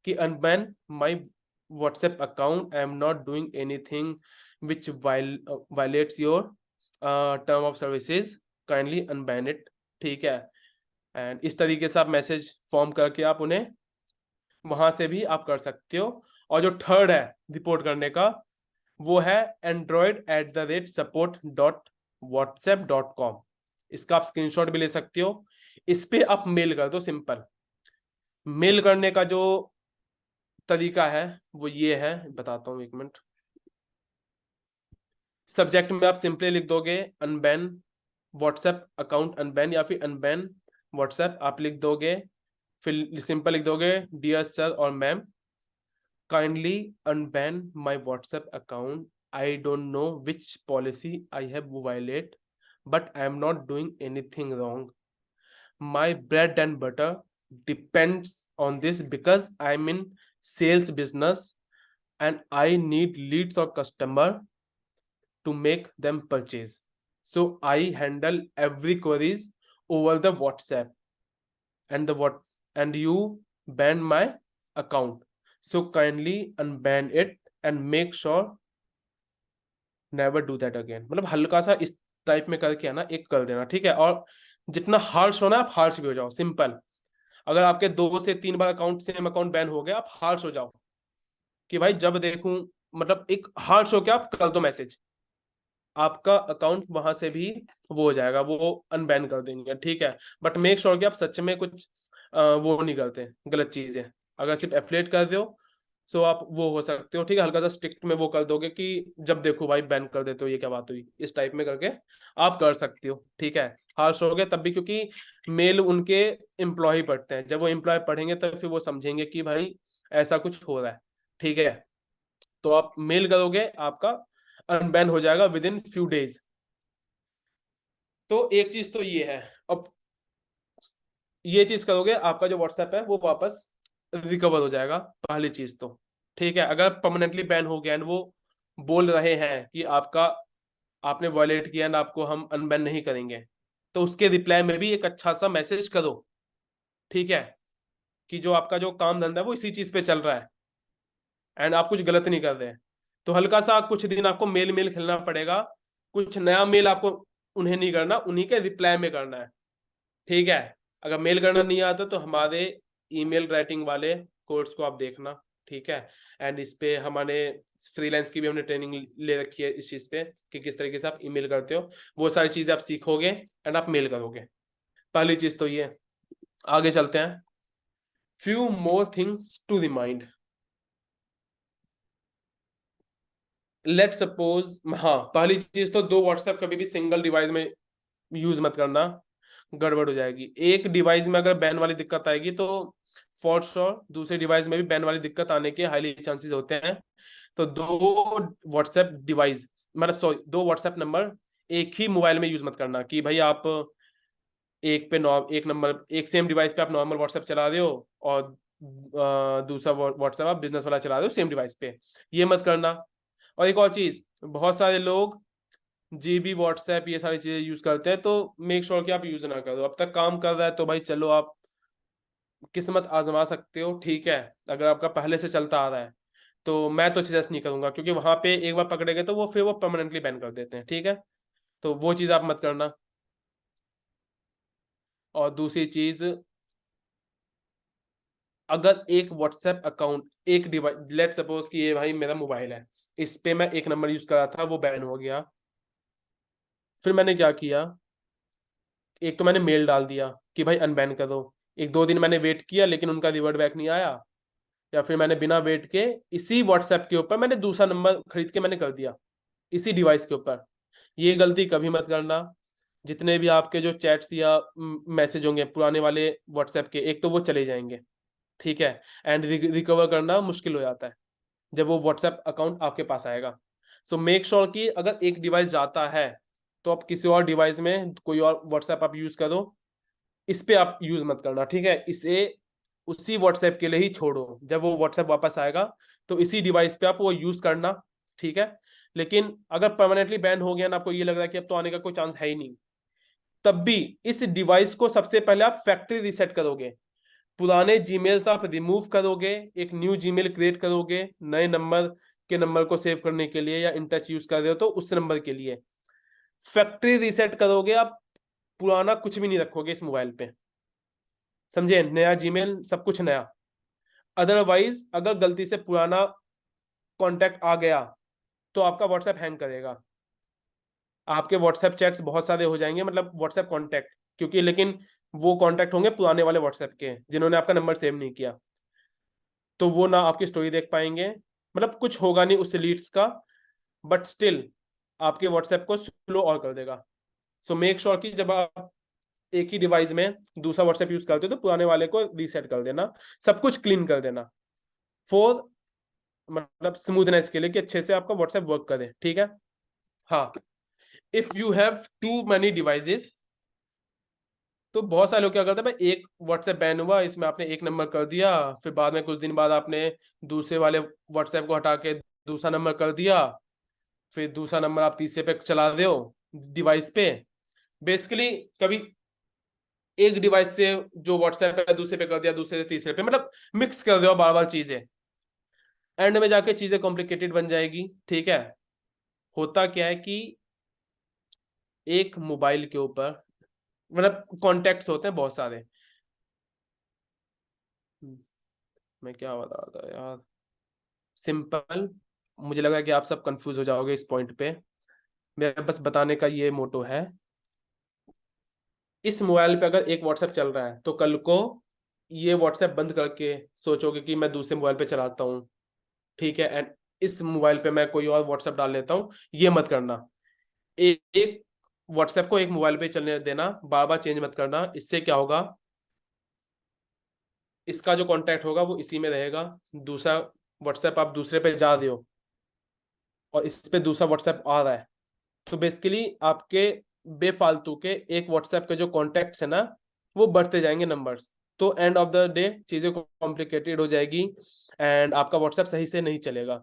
कि unban my WhatsApp account, I am not doing anything which violets your term of services, kindly unban it, ठीक है। एंड इस तरीके से आप मैसेज फॉर्म करके आप उन्हें वहां से भी आप कर सकते हो। और जो थर्ड है रिपोर्ट करने का, वो है android@support.whatsapp.com। इसका आप स्क्रीनशॉट भी ले सकते हो। इस पे आप मेल कर दो, सिंपल। मेल करने का जो तरीका है वो ये है, बताता हूँ, एक मिनट। सब्जेक्ट में आप सिंपली लिख दोगे अनबैन व्हाट्सएप अकाउंट अनबैन, या फिर अनबैन व्हाट्सएप आप लिख दोगे। फिर सिंपल लिख दोगे डियर सर और ma'am, kindly unban my WhatsApp account, I don't know which policy I have violated, but I am not doing anything wrong. My bread and butter depends on this because I'm in sales business and I need leads or customer to make them purchase. So I handle every queries over the WhatsApp, and you ban my account. So kindly unban it and make sure never do that again. मतलब हल्का सा इस type में करके है ना एक कर देना, ठीक है। और जितना हार्श होना आप हार्श भी हो जाओ, सिंपल। अगर आपके 2 से 3 बार अकाउंट सेम अकाउंट बैन हो गया, आप हार्श हो जाओ कि भाई जब देखूं, मतलब एक हार्श होके आप कर दो मैसेज, आपका अकाउंट वहां से भी वो हो जाएगा, वो अनबैन कर देंगे, ठीक है। बट मेक श्योर कि आप सच में कुछ वो नहीं करते गलत चीजें। अगर सिर्फ एफिलिएट कर दो सो आप वो हो सकते हो, ठीक है। हल्का सा स्ट्रिक्ट में वो कर दोगे कि जब देखो भाई बैन कर देते हो, ये क्या बात हुई, इस टाइप में करके आप कर सकते हो, ठीक है। हार्श हो गए तब भी, क्योंकि मेल उनके एम्प्लॉय पढ़ते हैं, जब वो एम्प्लॉय पढ़ेंगे तब फिर वो समझेंगे कि भाई ऐसा कुछ हो रहा है, ठीक है। तो आप मेल करोगे, आपका अनबैन हो जाएगा विद इन फ्यू डेज। तो एक चीज तो ये है। अब ये चीज करोगे, आपका जो व्हाट्सएप है वो वापस रिकवर हो जाएगा, पहली चीज तो, ठीक है। अगर परमानेंटली बैन हो गया एंड वो बोल रहे हैं कि आपका आपने वायलेट किया एंड आपको हम अनबैन नहीं करेंगे, तो उसके रिप्लाई में भी एक अच्छा सा मैसेज करो, ठीक है, कि जो आपका जो काम धंधा है वो इसी चीज पे चल रहा है एंड आप कुछ गलत नहीं कर रहे हैं। तो हल्का सा कुछ दिन आपको मेल मेल खेलना पड़ेगा, कुछ नया मेल आपको उन्हें नहीं करना, उन्हीं के रिप्लाई में करना है, ठीक है। अगर मेल करना नहीं आता तो हमारे ईमेल राइटिंग वाले कोर्स को आप देखना, ठीक है। एंड इस पे हमारे फ्रीलांस की भी हमने ट्रेनिंग ले रखी है इस चीज पे कि किस तरीके से आप ईमेल करते हो, वो सारी चीजें आप सीखोगे एंड आप मेल करोगे। पहली चीज तो ये। आगे चलते हैं, few more things to remind. Let suppose, हाँ, पहली चीज तो दो व्हाट्सएप कभी भी सिंगल डिवाइस में यूज मत करना, गड़बड़ हो जाएगी। एक डिवाइस में अगर बैन वाली दिक्कत आएगी तो फॉर श्योर दूसरे डिवाइस में भी बैन वाली दिक्कत आने के हाईली चांसेस होते हैं। तो दो व्हाट्सएप डिवाइस, मतलब सॉरी, दो व्हाट्सएप नंबर एक ही मोबाइल में यूज मत करना कि भाई आप एक नंबर एक सेम डिवाइस पे आप नॉर्मल व्हाट्सएप चला रहे हो और दूसरा व्हाट्सएप आप बिजनेस वाला चला रहे हो सेम डिवाइस पे, ये मत करना। और एक और चीज, बहुत सारे लोग जीबी व्हाट्सएप ये सारी चीजें यूज करते हैं, तो मेक श्योर कि आप यूज ना करो। अब तक काम कर रहा है तो भाई चलो आप किस्मत आजमा सकते हो, ठीक है। अगर आपका पहले से चलता आ रहा है तो मैं तो सजेस्ट नहीं करूंगा, क्योंकि वहां पे एक बार पकड़े गए तो वो फिर वो परमानेंटली बैन कर देते हैं, ठीक है। तो वो चीज आप मत करना। और दूसरी चीज, अगर एक व्हाट्सएप अकाउंट एक डिवाइस, लेट सपोज कि ये भाई मेरा मोबाइल है, इस पे मैं एक नंबर यूज कर रहा था, वो बैन हो गया, फिर मैंने क्या किया, एक तो मैंने मेल डाल दिया कि भाई अनबैन कर दो, एक दो दिन मैंने वेट किया लेकिन उनका रिवर्ट बैक नहीं आया, या फिर मैंने बिना वेट के इसी व्हाट्सएप के ऊपर मैंने दूसरा नंबर खरीद के मैंने कर दिया इसी डिवाइस के ऊपर। ये गलती कभी मत करना। जितने भी आपके जो चैट्स या मैसेज होंगे पुराने वाले व्हाट्सएप के, एक तो वो चले जाएंगे, ठीक है। एंड रिकवर करना मुश्किल हो जाता है जब वो व्हाट्सएप अकाउंट आपके पास आएगा। सो मेक श्योर कि अगर एक डिवाइस जाता है तो आप किसी और डिवाइस में कोई और व्हाट्सएप आप यूज करो, इस पे आप यूज मत करना, ठीक है। इसे उसी व्हाट्सएप के लिए ही छोड़ो, जब वो व्हाट्सएप वापस आएगा तो इसी डिवाइस पे आप वो यूज करना, ठीक है। लेकिन अगर परमानेंटली बैन हो गया ना, आपको ये लग रहा है कि अब तो आने का कोई चांस है ही नहीं, तब भी इस डिवाइस को सबसे पहले आप फैक्ट्री रीसेट करोगे, पुराने जीमेल्स आप रिमूव करोगे, एक न्यू जीमेल क्रिएट करोगे नए नंबर के नंबर को सेव करने के लिए, या इन टच यूज कर रहे हो तो उस नंबर के लिए फैक्ट्री रीसेट करोगे आप, पुराना कुछ भी नहीं रखोगे इस मोबाइल पे, समझे। नया जीमेल, सब कुछ नया। अदरवाइज अगर गलती से पुराना कॉन्टैक्ट आ गया तो आपका व्हाट्सएप हैंग करेगा, आपके व्हाट्सएप चैट्स बहुत सारे हो जाएंगे, मतलब व्हाट्सएप कॉन्टैक्ट, क्योंकि लेकिन वो कॉन्टैक्ट होंगे पुराने वाले व्हाट्सएप के जिन्होंने आपका नंबर सेव नहीं किया, तो वो ना आपकी स्टोरी देख पाएंगे, मतलब कुछ होगा नहीं उससे लीड्स का, बट स्टिल आपके व्हाट्सएप को स्लो और कर देगा। सो मेक श्योर कि जब आप एक ही डिवाइस में दूसरा व्हाट्सएप यूज करते हो तो पुराने वाले को रीसेट कर देना, सब कुछ क्लीन कर देना। फोर, मतलब स्मूथनेस के लिए कि अच्छे से आपका व्हाट्सएप वर्क करे, ठीक है। हाँ, if you have too many devices, तो बहुत सारे लोग क्या करते हैं भाई, एक व्हाट्सएप बैन हुआ, इसमें आपने एक नंबर कर दिया, फिर बाद में कुछ दिन बाद आपने दूसरे वाले व्हाट्सएप को हटा के दूसरा नंबर कर दिया, फिर दूसरा नंबर आप तीसरे पे चला रहे हो डिवाइस पे। बेसिकली कभी एक डिवाइस से जो व्हाट्सएप है दूसरे पे कर दिया, दूसरे से तीसरे पे, मतलब मिक्स कर रहे हो बार बार चीजें, एंड में जाके चीजें कॉम्प्लिकेटेड बन जाएगी, ठीक है। होता क्या है कि एक मोबाइल के ऊपर मतलब कॉन्टेक्ट्स होते हैं बहुत सारे। मैं क्या बता रहा था यार, सिंपल। मुझे लगा कि आप सब कंफ्यूज हो जाओगे इस पॉइंट पे, मेरा बस बताने का ये मोटो है। इस मोबाइल पे अगर एक व्हाट्सएप चल रहा है, तो कल को ये व्हाट्सएप बंद करके सोचोगे कि मैं दूसरे मोबाइल पे चलाता हूँ, ठीक है, एंड इस मोबाइल पे मैं कोई और व्हाट्सएप डाल लेता हूँ। ये मत करना। एक व्हाट्सएप को एक मोबाइल पे चलने देना, बार बार चेंज मत करना। इससे क्या होगा, इसका जो कांटेक्ट होगा वो इसी में रहेगा। दूसरा व्हाट्सएप आप दूसरे पे जा रहे हो और इस पे दूसरा व्हाट्सएप आ रहा है, तो बेसिकली आपके बेफालतू के एक व्हाट्सएप के जो कॉन्टेक्ट्स है ना, वो बढ़ते जाएंगे नंबर्स। तो एंड ऑफ द डे चीजें कॉम्प्लिकेटेड हो जाएगी, एंड आपका व्हाट्सएप सही से नहीं चलेगा।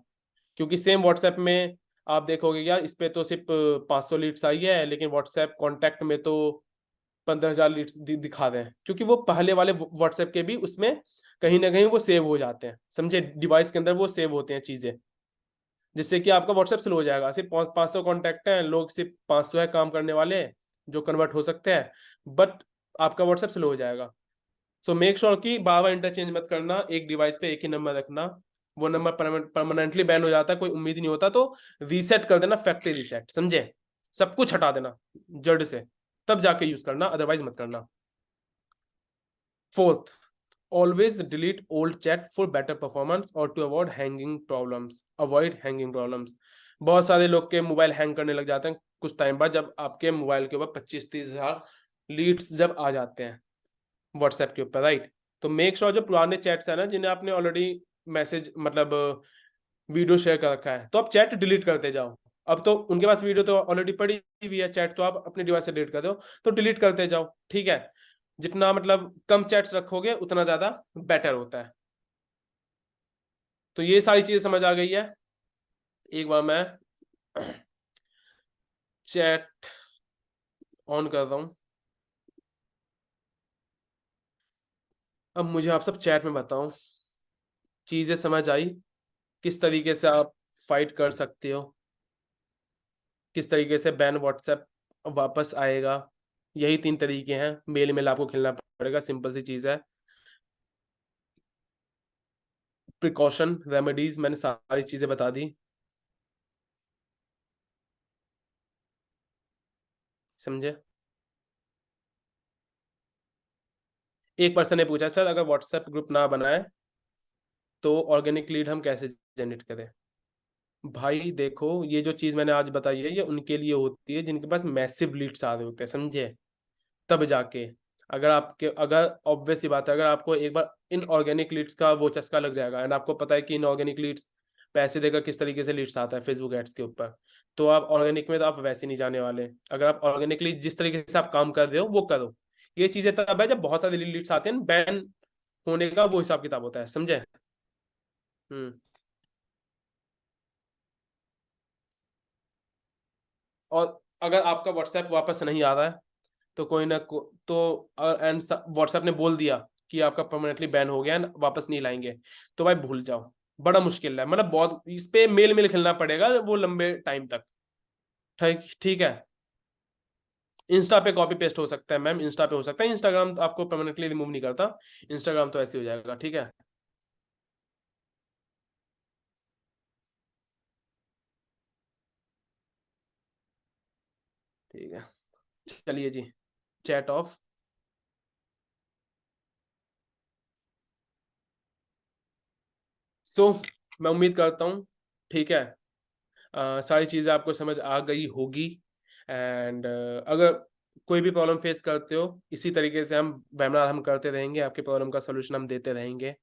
क्योंकि सेम व्हाट्सएप में आप देखोगे यार, इस पे तो सिर्फ 500 लीड्स आई है, लेकिन व्हाट्सएप कॉन्टैक्ट में तो 15,000 लीड्स दिखा रहे हैं, क्योंकि वो पहले वाले व्हाट्सएप के भी उसमें कहीं ना कहीं वो सेव हो जाते हैं, समझे, डिवाइस के अंदर वो सेव होते हैं चीजें, जिससे कि आपका व्हाट्सएप स्लो हो जाएगा। सिर्फ 500 कॉन्टैक्ट हैं, लोग सिर्फ 500 है काम करने वाले जो कन्वर्ट हो सकते हैं, बट आपका व्हाट्सएप स्लो हो जाएगा। सो मेक श्योर कि बार बार इंटरचेंज मत करना, एक डिवाइस पे एक ही नंबर रखना। वो नंबर परमानेंटली बैन हो जाता है, कोई उम्मीद ही नहीं होता, तो रीसेट कर देना, फैक्ट्री रीसेट, समझे, सब कुछ हटा देना जड़ से, तब जाके यूज करना, अदरवाइज मत करना। Fourth, always delete old chat for better performance or to avoid hanging problems, avoid hanging problems। बहुत सारे लोग के मोबाइल हैंग करने लग जाते हैं कुछ टाइम बाद, जब आपके मोबाइल के ऊपर 25-30 हजार लीड्स जब आ जाते हैं व्हाट्सएप के ऊपर, राइट। तो मेक श्योर जो पुराने चैट्स है ना, जिन्हें आपने ऑलरेडी मैसेज मतलब वीडियो शेयर कर रखा है, तो आप चैट डिलीट करते जाओ। अब तो उनके पास वीडियो तो ऑलरेडी पड़ी हुई है, चैट तो आप अपने डिवाइस से डिलीट कर दो, तो डिलीट करते जाओ, ठीक है। जितना मतलब कम चैट्स रखोगे उतना ज्यादा बेटर होता है। तो ये सारी चीजें समझ आ गई है। एक बार मैं चैट ऑन कर रहा हूं। अब मुझे आप सब चैट में बताओ, चीजें समझ आई, किस तरीके से आप फाइट कर सकते हो, किस तरीके से बैन व्हाट्सएप वापस आएगा। यही 3 तरीके हैं, मेल मेल आपको खेलना पड़ेगा, सिंपल सी चीज है। प्रिकॉशन रेमेडीज मैंने सारी चीजें बता दी, समझे। एक पर्सन ने पूछा, सर अगर व्हाट्सएप ग्रुप ना बनाए तो ऑर्गेनिक लीड हम कैसे जनरेट करें। भाई देखो, ये जो चीज मैंने आज बताई है, ये उनके लिए होती है जिनके पास मैसिव लीड्स आ रहे होते हैं, समझे, तब जाके। अगर ऑब्वियस सी बात है, अगर आपको एक बार इन ऑर्गेनिक लीड्स का वो चस्का लग जाएगा, एंड आपको पता है कि इन ऑर्गेनिक लीड्स पैसे देकर किस तरीके से लीड्स आता है फेसबुक एड्स के ऊपर, तो आप ऑर्गेनिक में तो आप वैसे नहीं जाने वाले। अगर आप ऑर्गेनिकली जिस तरीके से आप काम कर रहे हो वो करो। ये चीजें तब है जब बहुत सारे लीड्स आते हैं, बैन होने का वो हिसाब किताब होता है, समझे। हम्म। और अगर आपका व्हाट्सएप वापस नहीं आ रहा है, तो कोई ना तो एंड व्हाट्सएप ने बोल दिया कि आपका परमानेंटली बैन हो गया है, वापस नहीं लाएंगे, तो भाई भूल जाओ। बड़ा मुश्किल है, मतलब बहुत इस पे मेल मेल खेलना पड़ेगा वो लंबे टाइम तक। ठीक ठीक है। इंस्टा पे कॉपी पेस्ट हो सकता है मैम, इंस्टा पे हो सकता है, इंस्टाग्राम आपको परमानेंटली रिमूव नहीं करता, इंस्टाग्राम तो ऐसे हो जाएगा, ठीक है। ठीक है, चलिए जी, चैट ऑफ। सो मैं उम्मीद करता हूँ, ठीक है, सारी चीज़ें आपको समझ आ गई होगी। एंड अगर कोई भी प्रॉब्लम फेस करते हो, इसी तरीके से हम वेबिनार हम करते रहेंगे, आपके प्रॉब्लम का सोल्यूशन हम देते रहेंगे।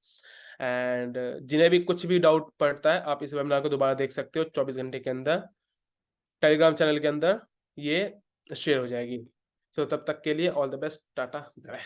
एंड जिन्हें भी कुछ भी डाउट पड़ता है आप इस वेबिनार को दोबारा देख सकते हो 24 घंटे के अंदर, टेलीग्राम चैनल के अंदर ये शेयर हो जाएगी। सो तब तक के लिए all the best, tata bye.